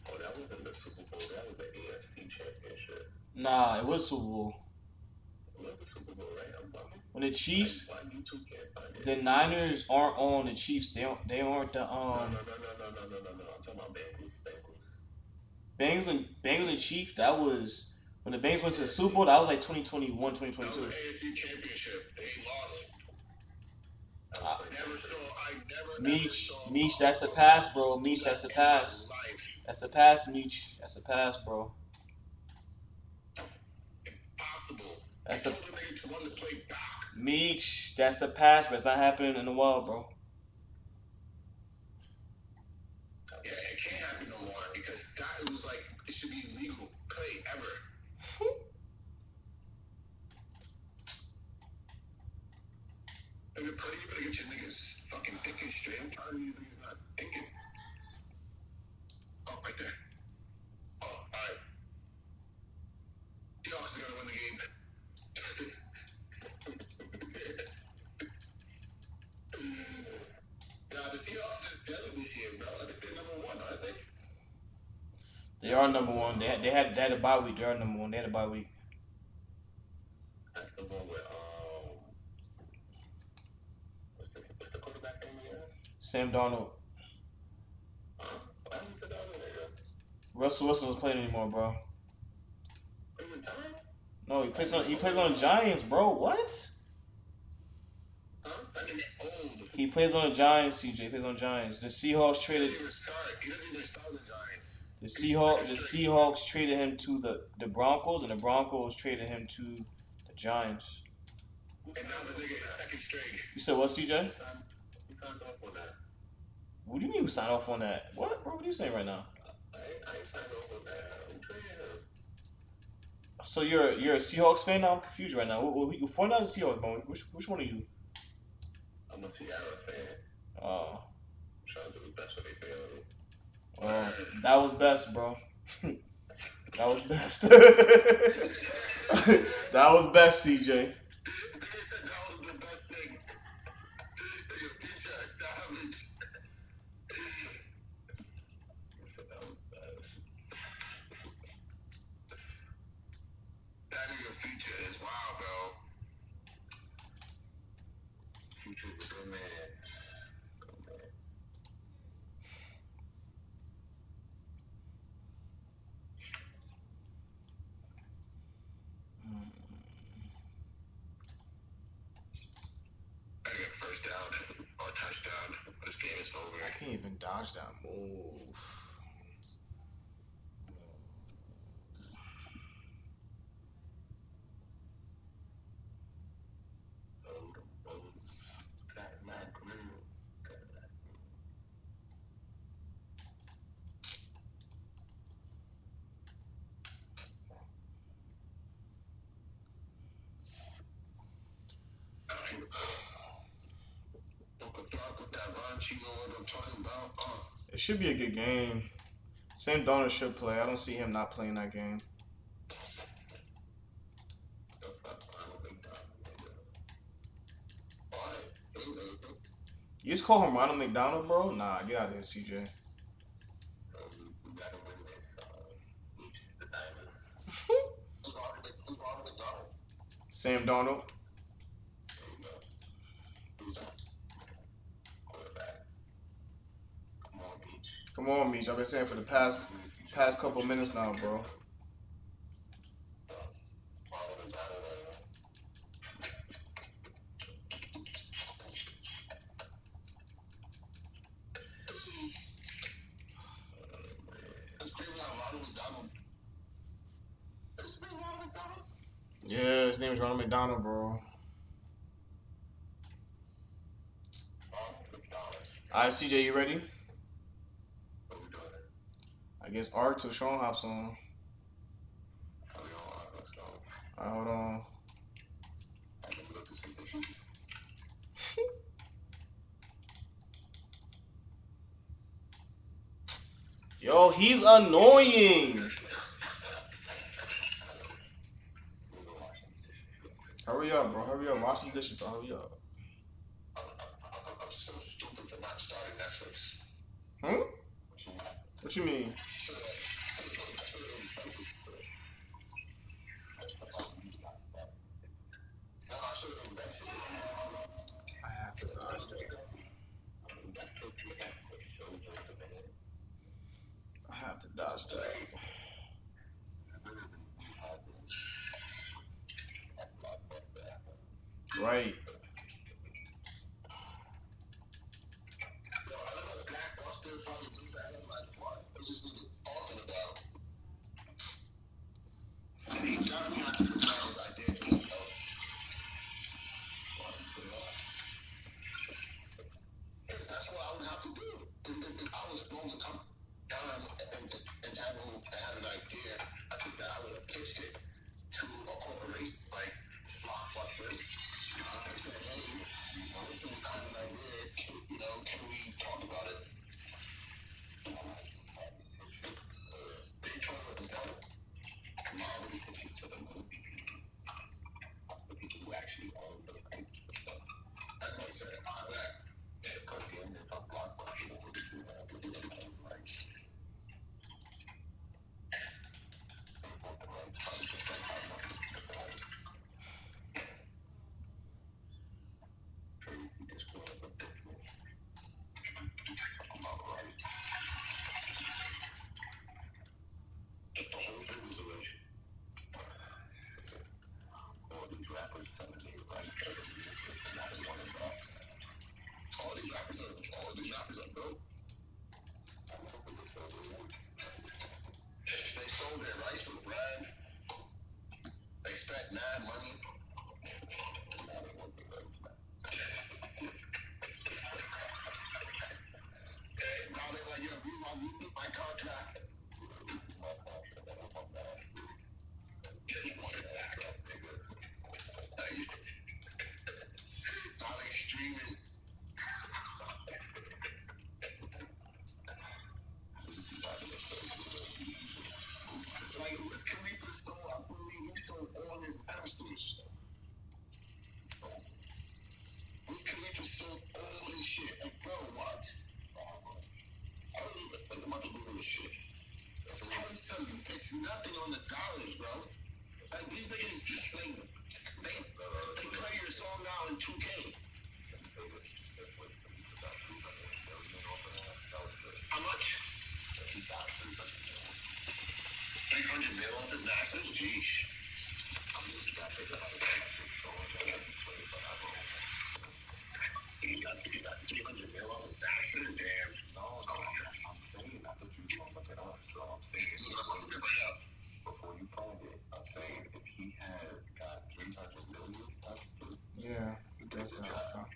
Oh, that wasn't the Super Bowl. That was the AFC Championship. Nah, it was Super Bowl. It was the Super Bowl, right? I'm bugging. When the Chiefs, Why YouTube can't find it? the Niners aren't on the Chiefs. They aren't the No. I'm talking about Bengals and Chiefs. That was when the Bengals went to the Super Bowl. That was like 2021, 2022. That was the AFC Championship. They lost. Meech, that's the pass, bro. Meech, that's the pass. That's the pass, Meech. That's the pass, bro. Impossible. That's the nigga to run the play back. Meech, that's the pass, but it's not happening in the world, bro. Yeah, it can't happen no more because it was like it should be illegal play ever. Nigga, Purdy, you better get your niggas fucking thinking straight. I'm tired of these niggas not thinking. Oh, right there. Oh. They are number one. They had a bye week. They are number one. They had a bye week. That's the one with what's the quarterback name again? Sam Darnold. What happened to the other nigga? Russell Wilson doesn't play anymore, bro. He retired? No, he plays on the Giants, bro. What? Huh? That nigga old. He plays on the Giants, CJ. He plays on the Giants. The Seahawks He traded. doesn't even start. He doesn't even start the Giants. The Seahawks traded him to the Broncos, and the Broncos traded him to the Giants. And now the nigga is second string. You said what, CJ? He signed off on that. What do you mean you sign off on that? What, bro? What are you saying right now? I ain't signed off on that. I'm trading him. So you're a Seahawks fan now? I'm confused right now. 49ers or Seahawks, man? Which one are you? I'm a Seattle fan. Oh. I'm trying to do the best for their family. Well, that was best, bro. That was best. That was best, CJ. They said that was the best thing. Your future is savage. That was best. That nigga future is wild, bro. Future is a good man. Good man. I get first down or touchdown. This game is over. I can't even dodge that move. It should be a good game. Sam Darnold should play. I don't see him not playing that game. You just call him Ronald McDonald, bro? Nah, get out of here, CJ. Sam Darnold. Come on, Meech. I've been saying for the past couple minutes now, bro. Yeah, his name is Ronald McDonald, bro. Alright, CJ, you ready? I guess Art till Sean hops on. Alright, hold on. Yo, he's annoying. Hurry up, bro. Hurry up. Wash the dishes, bro. Hurry up. I'm so stupid for not starting Netflix. Hmm? What you mean? I have to dodge that. I have to dodge that. Right. That's what I would have to do. If I was going to come down and have an idea, I think that I would have pitched it to a corporation like Blockbuster. And said, hey, listen, I have an idea. Can we talk about it? All these rappers are broke. They sold their rights for bread. They spent mad money. Now they're like, yo, you need my contract. Now they streaming. Like, Wiz Khalifa stole, I believe he sold all his masters. Wiz Khalifa sold all his shit. Like, bro, what? I don't even think about doing this shit. It's nothing on the dollars, bro. Like, these niggas just, like, they play your song now in 2K. How much? 300 mil off his masters? Jeez. If you got 300 mil off his masters, damn. No, I'm saying, I thought you were going to look it up. So I'm saying, before you find it, I'm saying if he had got 300 million, Yeah, he does that.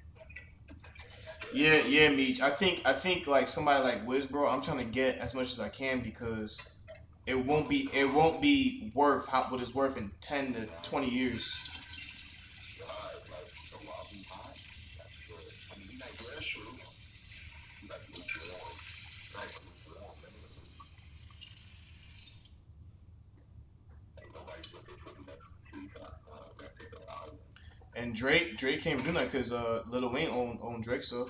Okay. Yeah, Meech. I think like somebody like Wiz, bro. I'm trying to get as much as I can because it won't be worth what it's worth in 10 to 20 years. And Drake can't even do that because Lil Wayne own Drake stuff.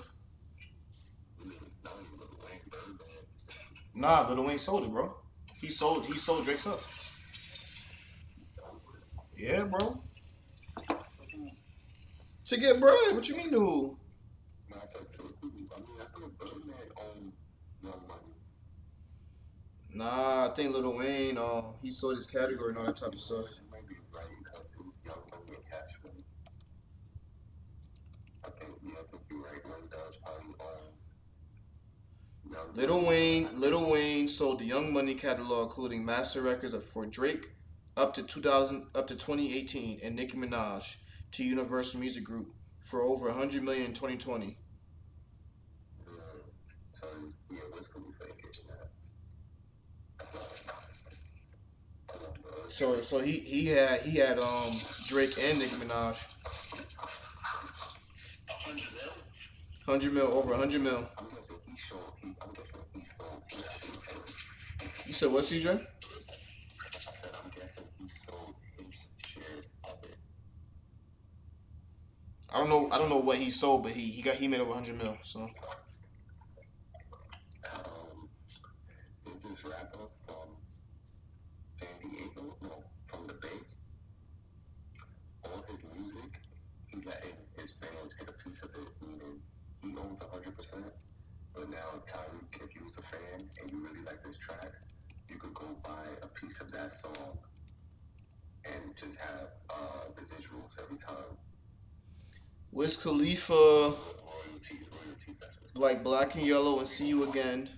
Nah, Lil Wayne sold it, bro. He sold Drake stuff. Yeah, bro. To get bread. What you mean, no? Nah, I think Lil Wayne, he sold his category and all that type of stuff. Lil Wayne sold the Young Money catalog, including master records for Drake up to 2018, and Nicki Minaj to Universal Music Group for over 100 million in 2020. So he had Drake and Nicki Minaj. 100 mil, over 100 mil. You said what, CJ? I don't know what he sold, but he made over 100 mil. So Wiz Khalifa, like Black and Yellow and See You Again.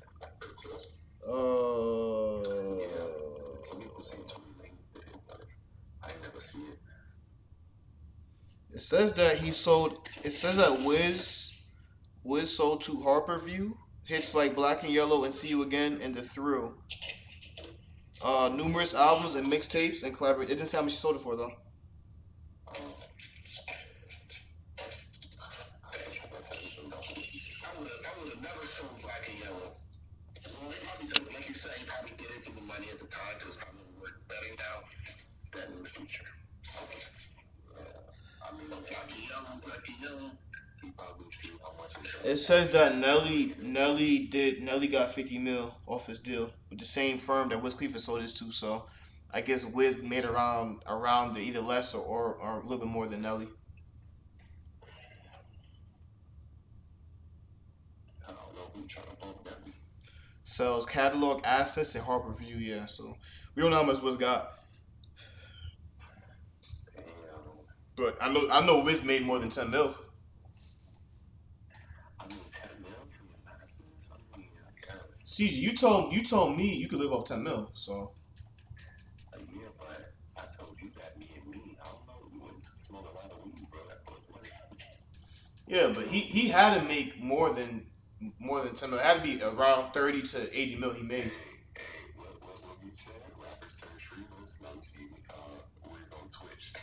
It says that he sold. It says that Wiz sold to Harper View hits like Black and Yellow and See You Again and The Thrill. Numerous albums and mixtapes and collaborate. It doesn't say how much he sold it for though. I would have never sold Black and Yellow. Well, he probably did, like you said, he probably did it for the money at the time because it's probably worth better now than in the future. Black and Yellow. It says that Nelly got 50 mil off his deal with the same firm that Wiz Khalifa sold his to. So I guess Wiz made around the either less or a little bit more than Nelly. Sells catalog assets at Harper View, yeah. So we don't know how much Wiz got. But I know Wiz made more than 10 mil. I mean, 10 mil for your masters? I mean, I guess. See, you told me you could live off 10 mil, so. Yeah, but I told you that me, I don't know, you wouldn't smoke a lot of weed, bro. That was money. Yeah, but he had to make more than 10 mil. It had to be around 30 to 80 mil he made. Hey, what you said? Rappers turn streamers. Now you see me, Wiz on Twitch.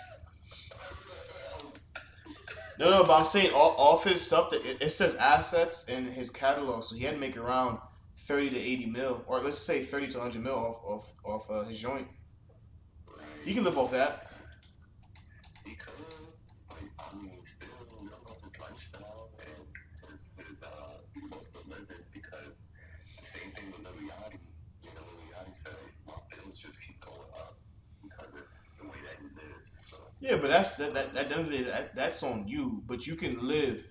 No, but I'm saying off his stuff that it says assets in his catalog, so he had to make around 30 to 80 mil, or let's say 30 to 100 mil off his joint. Right. He can live off that. He could, but I mean, still, you don't know his lifestyle and his most of living because the same thing with Lil Yachty. You know, Lil Yachty said, my bills just keep going up because of the way that he lives. So. Yeah, but that's on you. But you can live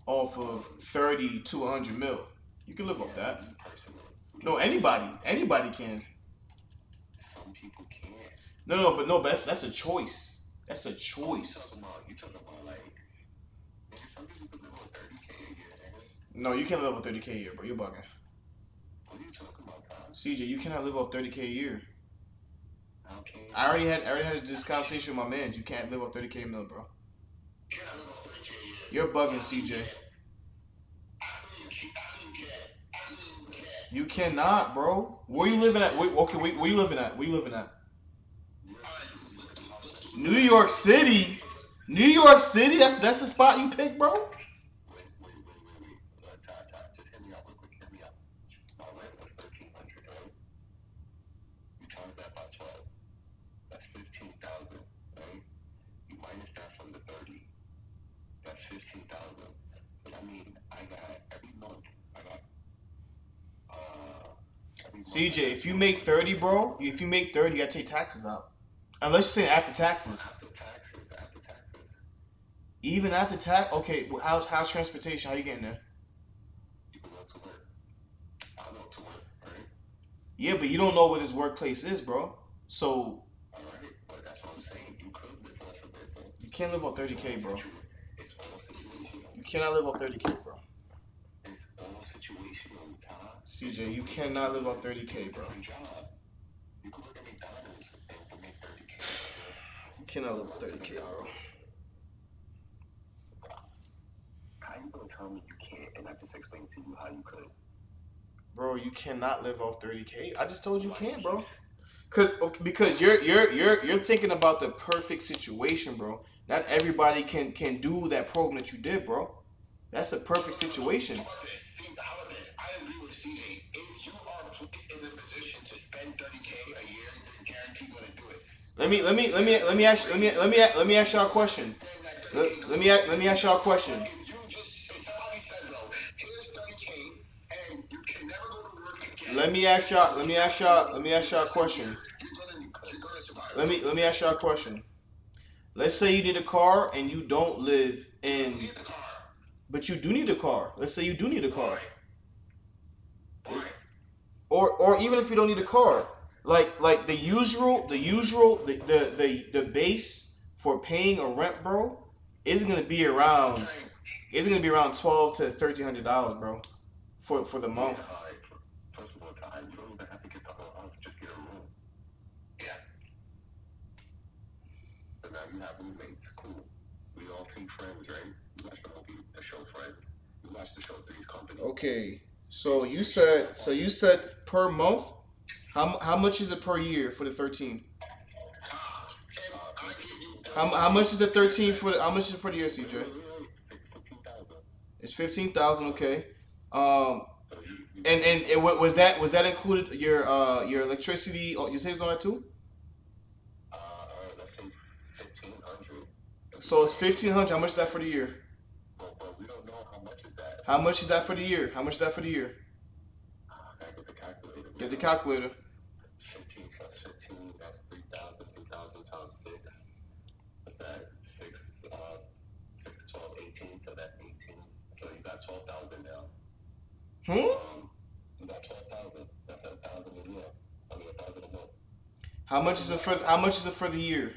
off of 30 to 100 mil. You can live off that. No, anybody can. Some people can't. No, but that's a choice. That's a choice. You talking about like, maybe some people could live on 30K a year, nigga. No, you can't live on 30K a year, bro. You're bugging. What are you talking about, Tom? CJ, you cannot live off 30K a year. Okay. I already had this conversation with my man. You can't live off 30K mil, bro. Can I live off 30K a year? You're bugging, CJ. Absolutely can't. You cannot, bro. Where you living at? Where you living at? Where you living at? New York City. New York City. That's the spot you picked, bro. Wait. Just hear me out real quick. Hear me out. My rent was $1,300, right? You times that by 12. That's 15,000, right? You minus that from the 30. That's 15,000. So I mean, I got every month. CJ, if you make 30, bro, you gotta take taxes out. Unless you're saying after taxes. After taxes. Even after tax, okay. Well, how's transportation? How you getting there? You can walk to work. I walk to work, right? Yeah, but you don't know where this workplace is, bro. So. Alright, but that's what I'm saying. You could live off of it, bro. You can't live on 30K, bro. It's all situational. You cannot live on 30K, bro. It's all situational, Tom. CJ, you cannot live on 30K, bro. You can work at McDonald's and make 30K. You cannot live on 30K, bro. How you gonna tell me you can't and I just explained to you how you could? Bro, you cannot live off 30K. I just told you can't, bro. Because you're thinking about the perfect situation, bro. Not everybody can do that program that you did, bro. That's a perfect situation. How about this? I agree with CJ. If you are placed in the position to spend 30K a year, you're guaranteed gonna do it. Let me ask y'all a question. Let me ask y'all a question. You just somebody said, bro, here's 30K and you can never go to work again. Let me ask y'all a question. You're gonna survive. Let me ask y'all a question. Let's say you need a car and you don't live in. You need the car. But you do need a car. Let's say you do need a car. Why? Or even if you don't need a car, like the base for paying a rent, bro, is gonna be around $1,200 to $1,300, bro, for the month. First of all, time, you don't even have to get the whole house, just get a room. Yeah. So now you have roommates, cool. We all see Friends, right? You watch the show Friends. You watch the show Three's Company. Okay, so you said per month. How much is it per year for the 13? How much is the 13 for how much is it for the year, CJ? 15,000. It's 15,000, okay. And was that included your electricity, utilities on that too? Let's say 1,500. So it's 1,500. How much is that for the year? But we don't know how much is that. How much is that for the year? I get the calculator. Get the calculator. 15 plus 15, that's 3,000. 3,000 times 6. What's that? 6, 12, 18. So that's 18. So you got 12,000 now. You got 12,000. That's 1,000 a year. I mean 1,000 a month. How much is it for the year?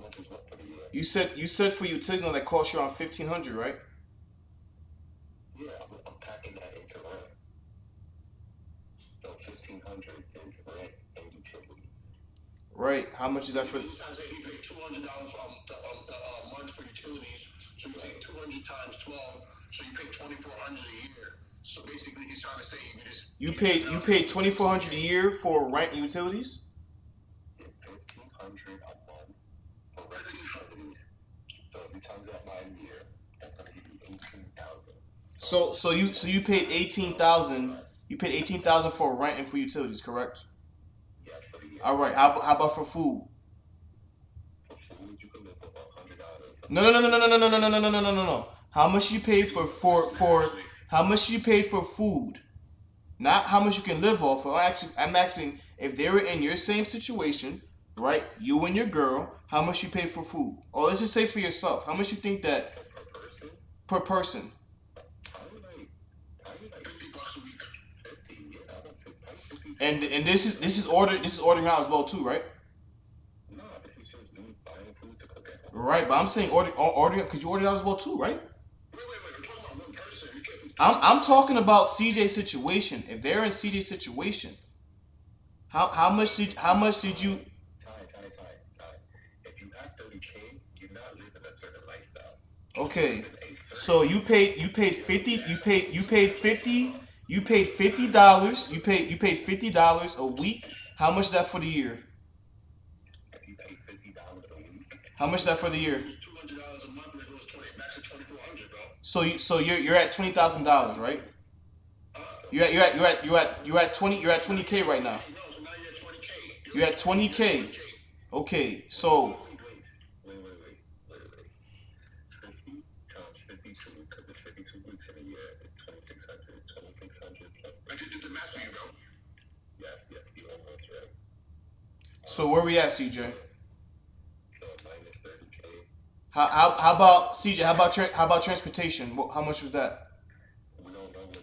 much is what for the year? You said for utilities that cost you around $1,500, right? Yeah, I'm packing that into rent. So 1,500 is rent and utilities. Right. How much is that for? He's trying to say he paid $200 a month for utilities. So you take 200 times 12, so you pay 2,400 a year. So basically, he's trying to say You paid $2,400 a year for rent and utilities. Yeah, 1,500 a month for rent and utilities. So if you times that by a year, that's gonna give you 18,000. So you paid 18,000. You paid 18,000 for rent and for utilities, correct? Yes, for the year. All right. How about for food? For food, you can live for about $100. No. No. How much you paid for how much you paid for food? Not how much you can live off of. I'm asking if they were in your same situation, right? You and your girl, how much you pay for food? Or let's just say for yourself, how much you think that Per person? per person? Probably like $50 a week. 50, yeah, I don't say probably 50. And this is ordering out as well too, right? No, this is just me buying food to cook at home. Right, but I'm saying ordering because you ordered out as well too, right? Wait, we're talking about one person. I'm talking about CJ's situation. If they're in CJ's situation, how much did you? Ty. If you have 30K, you're not living a certain lifestyle. Okay, so you paid $50 $50 a week. How much is that for the year? If you pay $50 a week, How much is that for the year? $200 a month, and it goes back to 2,400, bro. So you're at $20,000, right? You're at 20K right now. No, so now you're at 20K. You're at 20K. Okay, so wait. 50 times 52, because it's 52 weeks in a year, is 2,600. 2,600 plus. I just did the math for you, bro. Yes, you almost right. so where we at, CJ? So minus 30K. How about CJ? How about transportation? How much was that? We don't know what the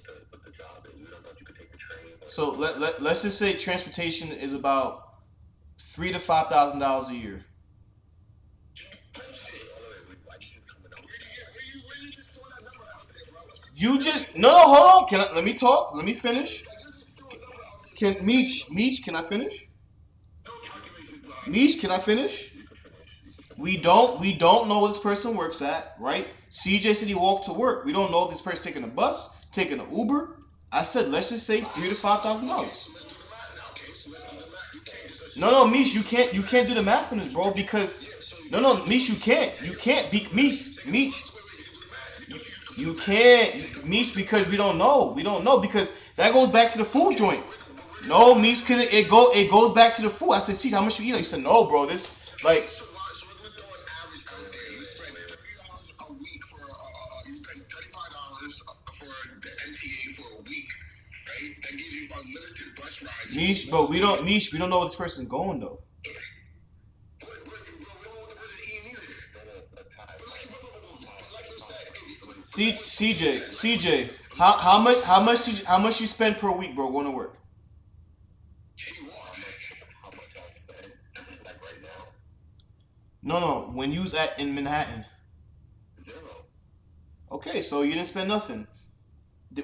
job is. We don't know if you could take the train. So let's just say transportation is about $3,000 to $5,000 a year. You just no, hold on. Let me talk? Let me finish. Meech, can I finish? Meech, can I finish? We don't know where this person works at, right? CJ said he walked to work. We don't know if this person's taking a bus, taking an Uber. I said let's just say $3,000 to $5,000. No, Meech, you can't do the math on this, bro, because no, Meech, you can't Meech. You can't, Meech, because we don't know because that goes back to the food joint. No, Meech, because it goes back to the food. I said, see, how much you eat? You said, no, bro, this like. So we're gonna throw an average out there. You spend $30 a week for you spend $35 for the MTA for a week, right? That gives you unlimited bus rides. Meech, but we don't know where this person's going though. CJ, how much you spend per week, bro, going to work? How much I spend, like right now? No, when you was in Manhattan. 0. Okay, so you didn't spend nothing.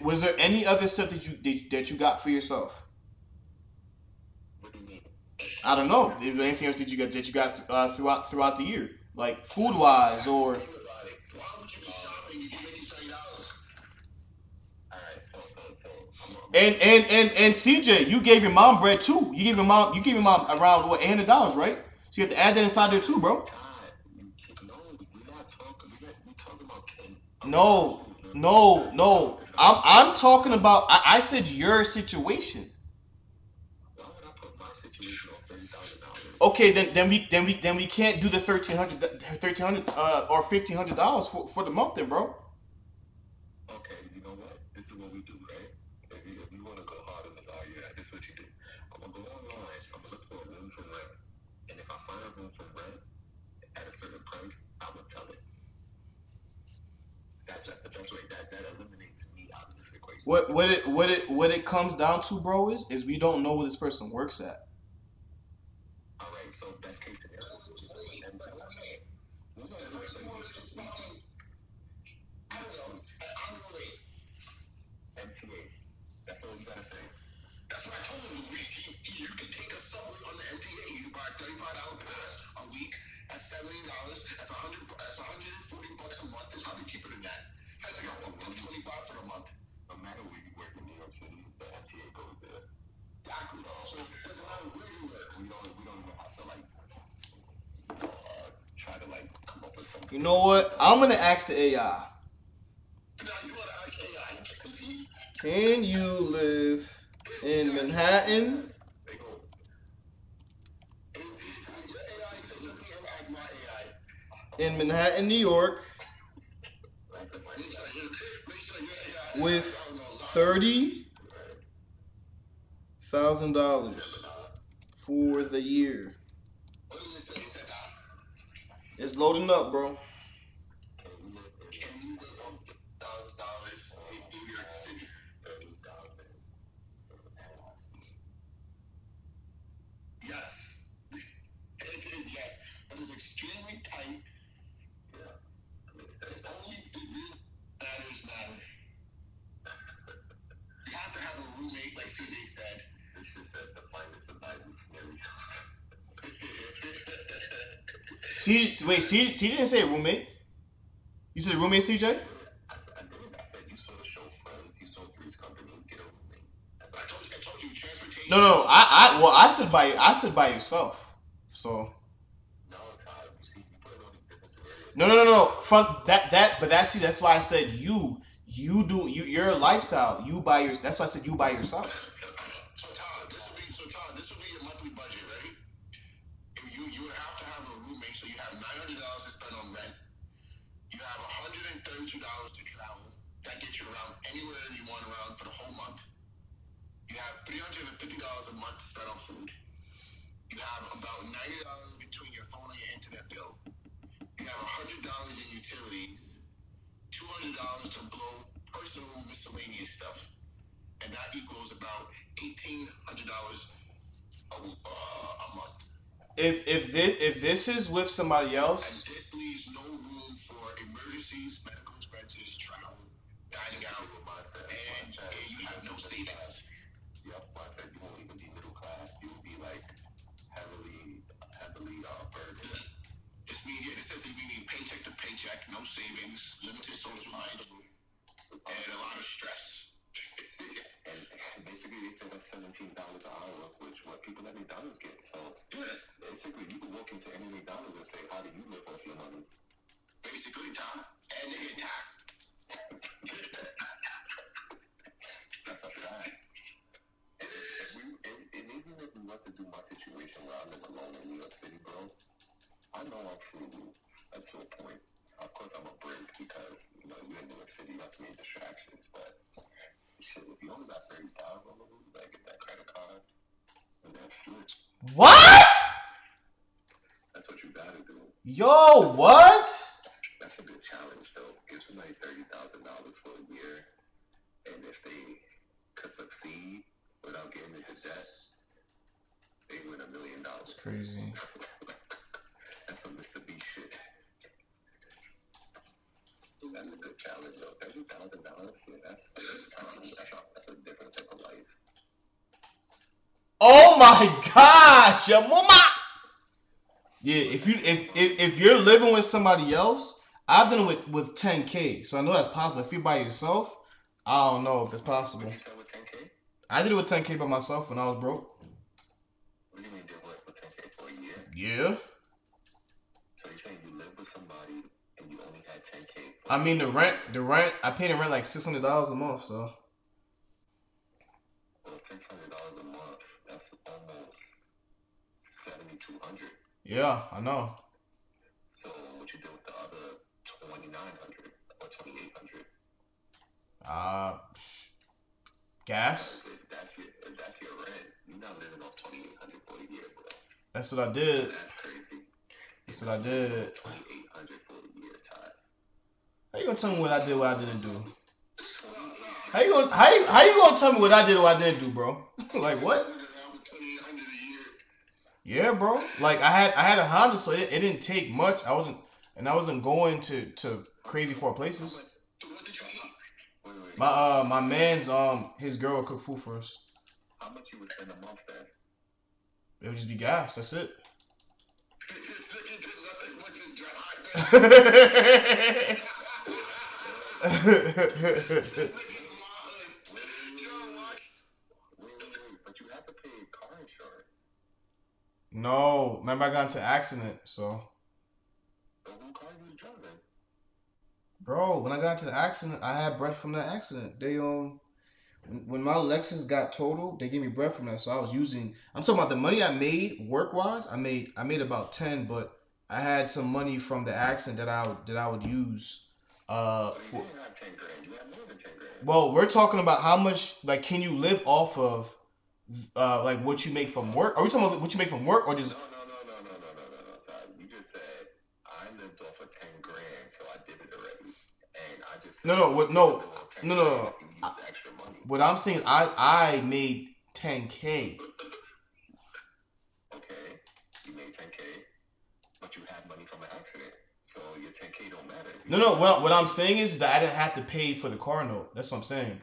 Was there any other stuff that you got for yourself? What do you mean? I don't know. Is there anything else that you got throughout the year, like food wise or? Why would you be shopping if you're making $30? Alright, And CJ, you gave your mom bread too. You gave your mom around what $800, right? So you have to add that inside there too, bro. God, no, we're not talking. We're talking about Ken. No. I'm talking about. I said your situation. Why would I put my situation on $30,000? Okay, then we can't do the $1,300 or $1,500 for the month, then, bro. Okay, you know what? This is what we do, right? If you want to go hard in this argument, this is what you do. I'm gonna go online. I'm gonna look for a room for rent, and if I find a room for rent at a certain price, I'm gonna tell it. That's the best way. That eliminates me out of this equation. What it comes down to, bro, is we don't know where this person works at. All right, so best case scenario. $125 for a month. No matter where you work in New York City, the MTA goes there. Exactly. So it doesn't matter where you work. We don't even have to like try to like come up with something. You know what? I'm gonna ask the AI. Now you want to ask AI? Can you live in Manhattan? In Manhattan, New York, with $30,000 for the year. What does it say? It said It's loading up, bro. Can you live on $1,000 in New York City? 30,000. Yes. It is yes, but it's extremely tight. Yeah. Only the real matters matter. You have to have a roommate, like CJ said. This just said the finest of Bible scenario. Wait, CJ didn't say roommate. You said roommate, CJ? I did. I said you saw the show Friends. You saw Three's Company. Get a roommate. I told you transportation. No. I said by yourself. So. No, Todd. You see, you put it on these different scenarios. No. That's why I said your lifestyle. That's why I said you by yourself. So Todd, this will be your monthly budget, ready? You would have to have a roommate, so you have $900 to spend on rent. You have $132 to travel. That gets you around anywhere you want around for the whole month. You have $350 a month to spend on food. You have about $90 between your phone and your internet bill. You have $100 in utilities, $200 to blow personal miscellaneous stuff, and that equals about $1,800 a month. If this is with somebody else, and this leaves no room for emergencies, medical expenses, travel, dining out, and you have no savings. Yep, I said you won't even be middle class. You'll be like heavily burdened. This says you mean paycheck to paycheck, no savings, limited social life, and a lot of stress. And basically, they say that's $17 an hour, which what people at McDonald's get. So basically, you can walk into any McDonald's and say, "How do you live off your money?" Basically, Tom, and they get taxed. That's a fact. And even if we was to do my situation where I live alone in New York City, bro, I know I'm frugal to a point. Of course, I'm a break because you're in New York City, that's many distractions. But shit, if you only got 30,000, like get that credit card and that shit. What? That's what you gotta do. Yo, what? That's a good challenge, though. Give somebody $30,000 for a year, and if they could succeed without getting into debt, they win $1 million. That's crazy. That's some Mr. B shit. That's a good challenge, though. $30,000, yeah, that's a different type of life. Oh my gosh, your mama. Yeah, if you're living with somebody else, I've done it with 10K, so I know that's possible. If you're by yourself, I don't know if it's possible. What you said with 10K? I did it with 10K by myself when I was broke. What do you mean did what with 10K for a year? Yeah. So you're saying you lived with somebody and you only had 10K? I mean the rent. I paid the rent like $600 a month, so. Well, $600 a month. That's almost $7,200. Yeah, I know. So what you did with the other $2,900 or $2,800? Gas. That's your rent. You're not living off $2,800 for a year, bro. That's what I did. That's crazy. That's what I did. $2,800 for a year, Todd. How you gonna tell me what I did, what I didn't do? How you gonna tell me what I did, what I didn't do, bro? Like what? Yeah, bro. Like I had a Honda, so it didn't take much. I wasn't going to crazy far places. What did you eat? My man's his girl would cook food for us. How much you would spend a month then? It would just be gas. That's it. But you have to pay car insurance. No, remember I got into an accident, so. So who car you was driving? Bro, when I got into the accident, I had breath from that accident. They when my Lexus got totaled, they gave me breath from that. So I was using. I'm talking about the money I made work wise. I made about 10, but I had some money from the accident that I would use. So you didn't have 10 grand. You had more than 10 grand. Well, we're talking about how much like can you live off of like what you make from work? Are we talking about what you make from work or just? No. Sorry. You just said I lived off of 10 grand, so I did it already. And I just said, No. What? No. No. if you use extra money. What I'm saying, I made 10K. Okay, you made 10K, but you had money from an accident, so your 10K don't matter. No. What I'm saying is that I didn't have to pay for the car note. That's what I'm saying.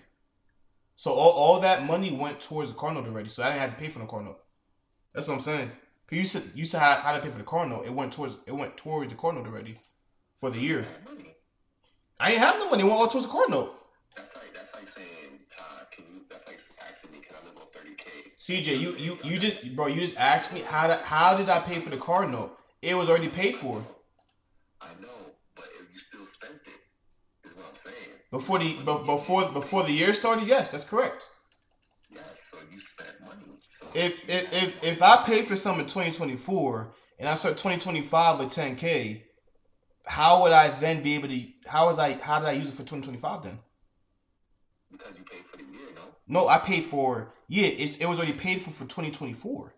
So all that money went towards the car note already. So I didn't have to pay for the car note. That's what I'm saying. Cause you said how to pay for the car note. It went towards the car note already for the year. I ain't have no money. It went all towards the car note. That's like saying, Todd, that's like asking me, can I live on 30K? CJ, you just asked me how did I pay for the car note? It was already paid for. I know, but if you still spent it, is what I'm saying. Before the year started, yes, that's correct. Yes, so you spent money. So If I pay for something in 2024 and I start 2025 with 10K, how would I then be able to? How did I use it for 2025 then? Because you paid for the year, no? No, I paid for it was already paid for 2024.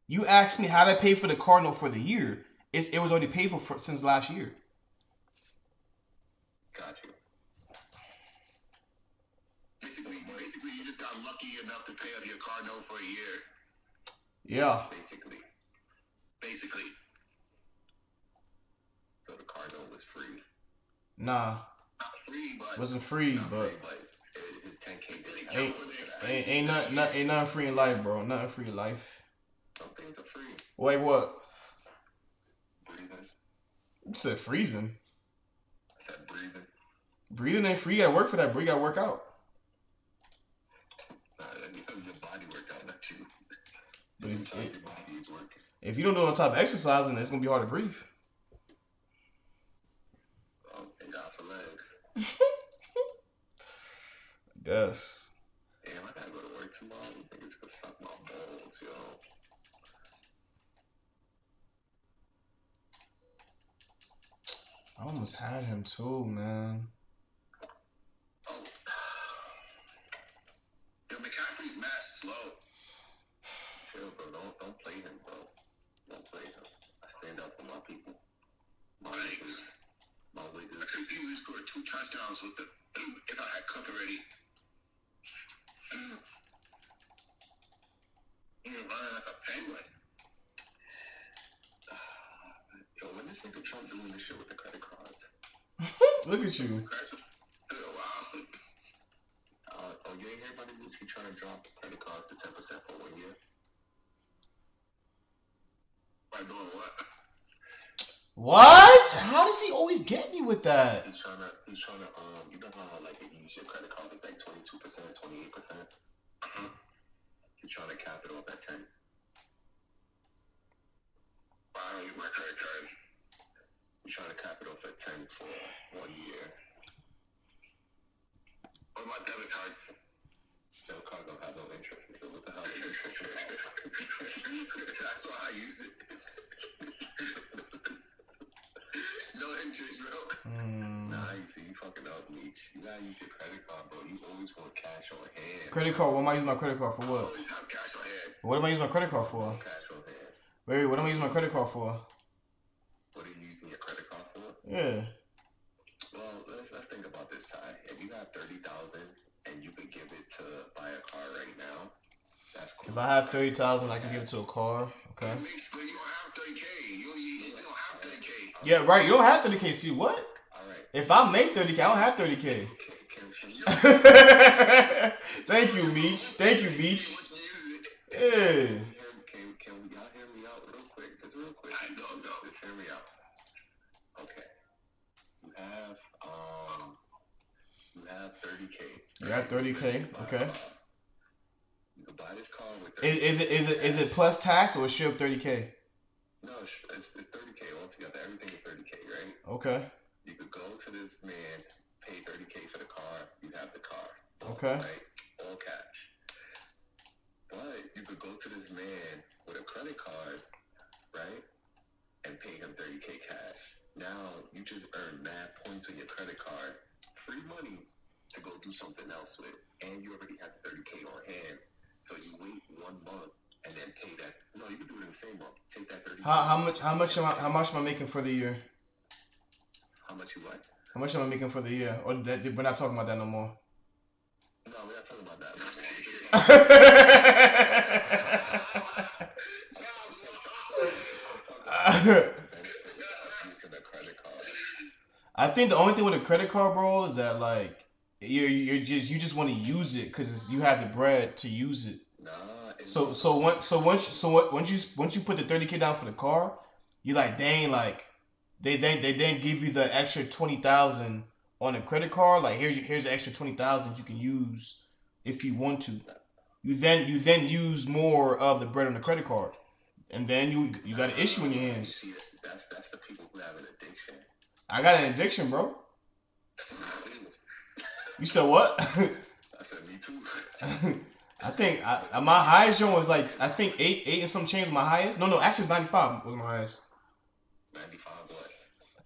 You asked me how did I pay for the car note for the year. It was already paid for since last year. Got you. Basically, you just got lucky enough to pay off your car note for a year. Yeah. Basically. So the car note was free. Nah. Not free, but wasn't free, but his 10K ain't nothing free in life, bro. Nothing free in life. Some things are free. Like what? Breathing. You said freezing. I said breathing. Breathing ain't free. You gotta work for that, bro. You gotta work out. Because your body work out, not you. But your body is working. If you don't do it on top of exercising, it's gonna be hard to breathe. Oh, thank God for legs. Yes. Damn, I gotta go to work tomorrow. You think it's gonna suck my balls, yo. I almost had him too, man. Oh. Yo, McCaffrey's mad slow. Chill, bro. Don't play him, bro. Don't play him. I stand up for my people. My Wiggins. I could easily score 2 touchdowns with if I had Cook already. You're running like a penguin. Yo, when this nigga Trump doing this shit with the credit cards? Look at you. Wow. You ain't hear about it? He trying to drop the credit cards to 10% for 1 year. By doing what? What? How does he always get me with that? He's trying to, you know how, like, if you use your credit card, it's like 22%, 28%? He's trying to cap it off at 10. I don't use my credit card. He's trying to cap it off at 10 for 1 year. What about debit cards? Debit cards don't have no interest. What the hell is interest about? That's why I use it. No interest, bro. Nah, you fucking up, Meech. You gotta use your credit card, bro. You always want cash on hand. Credit card? What am I using my credit card for? What? I always have cash on hand. What am I using my credit card for? Cash on hand. Wait, what am I using my credit card for? What are you using your credit card for? Yeah. Well, let's think about this, Ty. If you have $30,000 and you could give it to buy a car right now, that's cool. If I have 30,000, I can give it to a car. Okay. But you don't have 30K. You don't have 30K. Yeah, right. You don't have 30K. See what? All right. If I make 30K, I don't have 30K. Thank you, Meech. Thank you, Meech. Yeah. Can y'all hear me out real quick? Just real quick. I don't know. Just hear me out. Okay. You have You have 30K. You have 30K. Okay. You can buy this car with 30K. Is it plus tax or is it 30K? No, it's 30K altogether. Everything is 30K, right? Okay. You could go to this man, pay 30K for the car. You have the car. Okay. Right? All cash. But you could go to this man with a credit card, right? And pay him 30K cash. Now you just earn mad points on your credit card. Free money to go do something else with. And you already have 30K on hand. So you wait 1 month and then pay that. No, you can do it in the same month. Take that 30K. How much am I making for the year? How much you what? How much am I making for the year? Or that, we're not talking about that no more. No, we're not talking about that. I think the only thing with a credit card, bro, is that like you just want to use it because you have the bread to use it. Nah. Once you put the 30K down for the car, you like dang like they then give you the extra 20,000 on a credit card. Like here's the extra 20,000 you can use if you want to. You then use more of the bread on the credit card, and then you got an issue in your hands. See, that's the people who have an addiction. I got an addiction, bro. You said what? I said me too. I think my highest joint was like I think eight and some change was my highest. No, actually 95 was my highest. 95 what?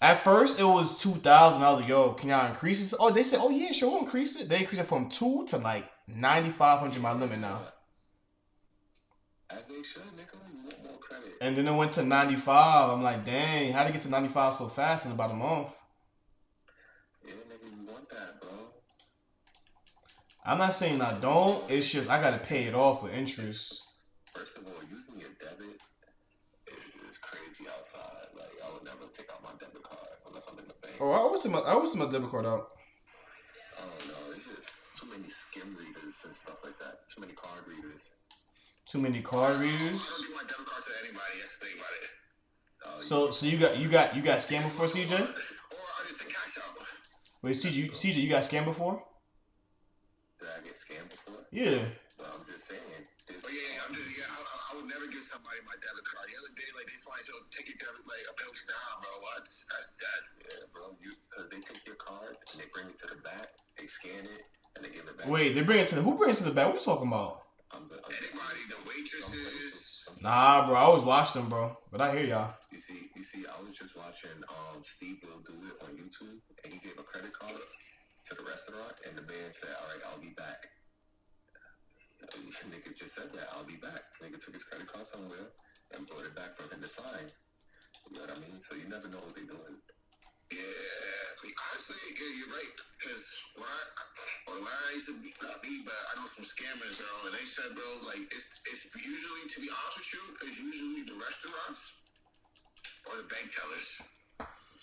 At first it was 2,000. I was like, yo, can y'all increase this? Oh, they said, oh yeah, sure, we'll increase it. They increased it from 2 to like 9,500 my limit now. As they should, nigga. You want more credit. And then it went to 95. I'm like, dang, how to get to 95 so fast in about a month? Yeah, nigga, you want that, bro. I'm not saying I don't. It's just I gotta pay it off with interest. First of all, using your debit is crazy outside. Like I would never take out my debit card unless I'm in the bank. Oh, I always see my debit card out. Oh no, it's just too many skim readers and stuff like that. Too many card readers. Too many card readers. I don't give my debit card to anybody. That's the thing about it. So you got scammed before, CJ? Or I just take cash out. Wait, CJ, you got scammed before? Did I get scammed before? Yeah. Well, I'm just saying. I would never give somebody my debit card. The other day, like they somebody said, take your debit, like a penalty down, bro. What? That's that. Yeah, bro. Cause they take your card and they bring it to the back. They scan it and they give it back. Wait, they bring it to who brings it to the back? What are you talking about? Anybody, the waitresses. Nah, bro. I always watch them, bro. But I hear y'all. You see, I was just watching Steve will do it on YouTube, and he gave a credit card to the restaurant, and the man said, "All right, I'll be back." Nigga just said that, "I'll be back." Nigga took his credit card somewhere and brought it back for him to sign. You know what I mean? So you never know what they're doing. Yeah, honestly, you're right. Because when I used to be, not me, but I know some scammers, bro, and they said, bro, like it's usually, to be honest with you, it's usually the restaurants or the bank tellers.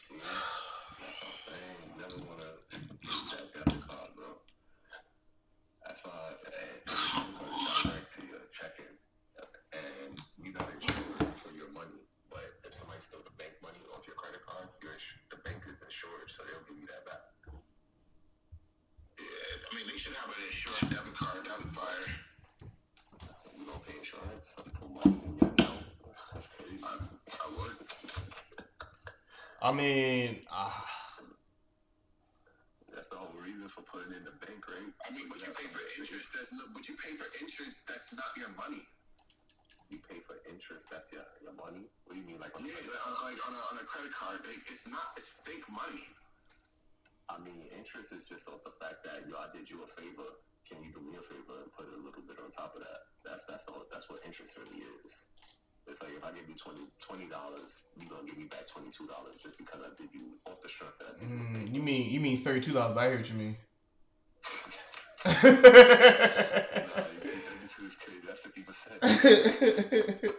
See, that's what I'm saying. You never wanna use that debit card, bro. That's why direct to your checking, and you got insurance for your money. But if somebody steals the bank money off your credit card, the bank is insured, so they'll give you that back. Yeah, I mean they should have an insured debit card. That would fire. You don't pay insurance, so you put money in your account. That's crazy. I would. I mean, that's the whole reason for putting in the bank, right? I mean, but you pay for interest. But you pay for interest. That's not your money. You pay for interest. That's your money. What do you mean, like on on a credit card? It's not. It's fake money. I mean, interest is just off the fact that I did you a favor. Can you do me a favor and put a little bit on top of that? That's what interest really is. It's like if I give you $20, you gonna give me back $22 just because I did you off the strength that I did you a favor. You mean $32? But I hear what you mean. Nah, you see, 32 is crazy. That's 50%.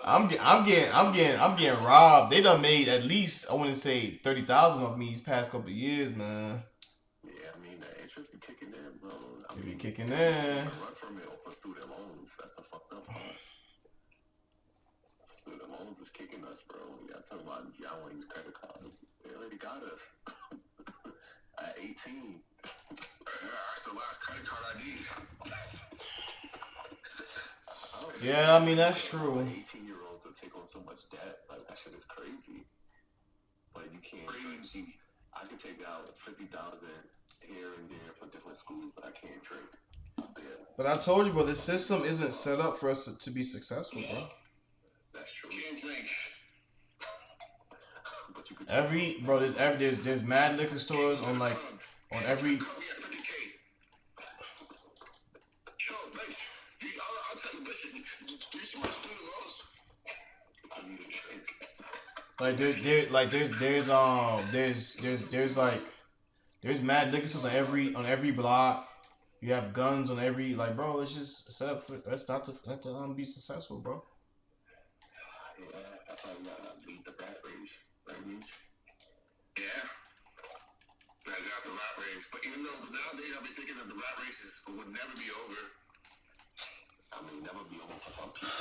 I'm getting robbed. They done made at least I want to say 30,000 of me these past couple of years, man. Yeah, I mean the interest be kicking in, bro. It be kicking in. Run from it for student loans. That's the fucked up part. Student loans is kicking us, bro. You gotta talk about y'all want to use credit cards. They already got us. At 18. That's the last credit card I need. Yeah, I mean, that's true. 18-year-olds will take on so much debt. Like, that shit is crazy. But you can't. Crazy. I can take out $50,000 here and there for different schools, but I can't drink. But I told you, bro, this system isn't set up for us to be successful, bro. That's true. Can't drink. There's mad liquor stores on every. Like there's mad liquor stores on every block. You have guns on every, like, bro. It's just set up for us not to be successful, bro. Yeah, that's why we gotta beat the rat race, right? Yeah. I got the rat race, but even though nowadays I've been thinking that the rat races would never be over. I mean, never be over for some people.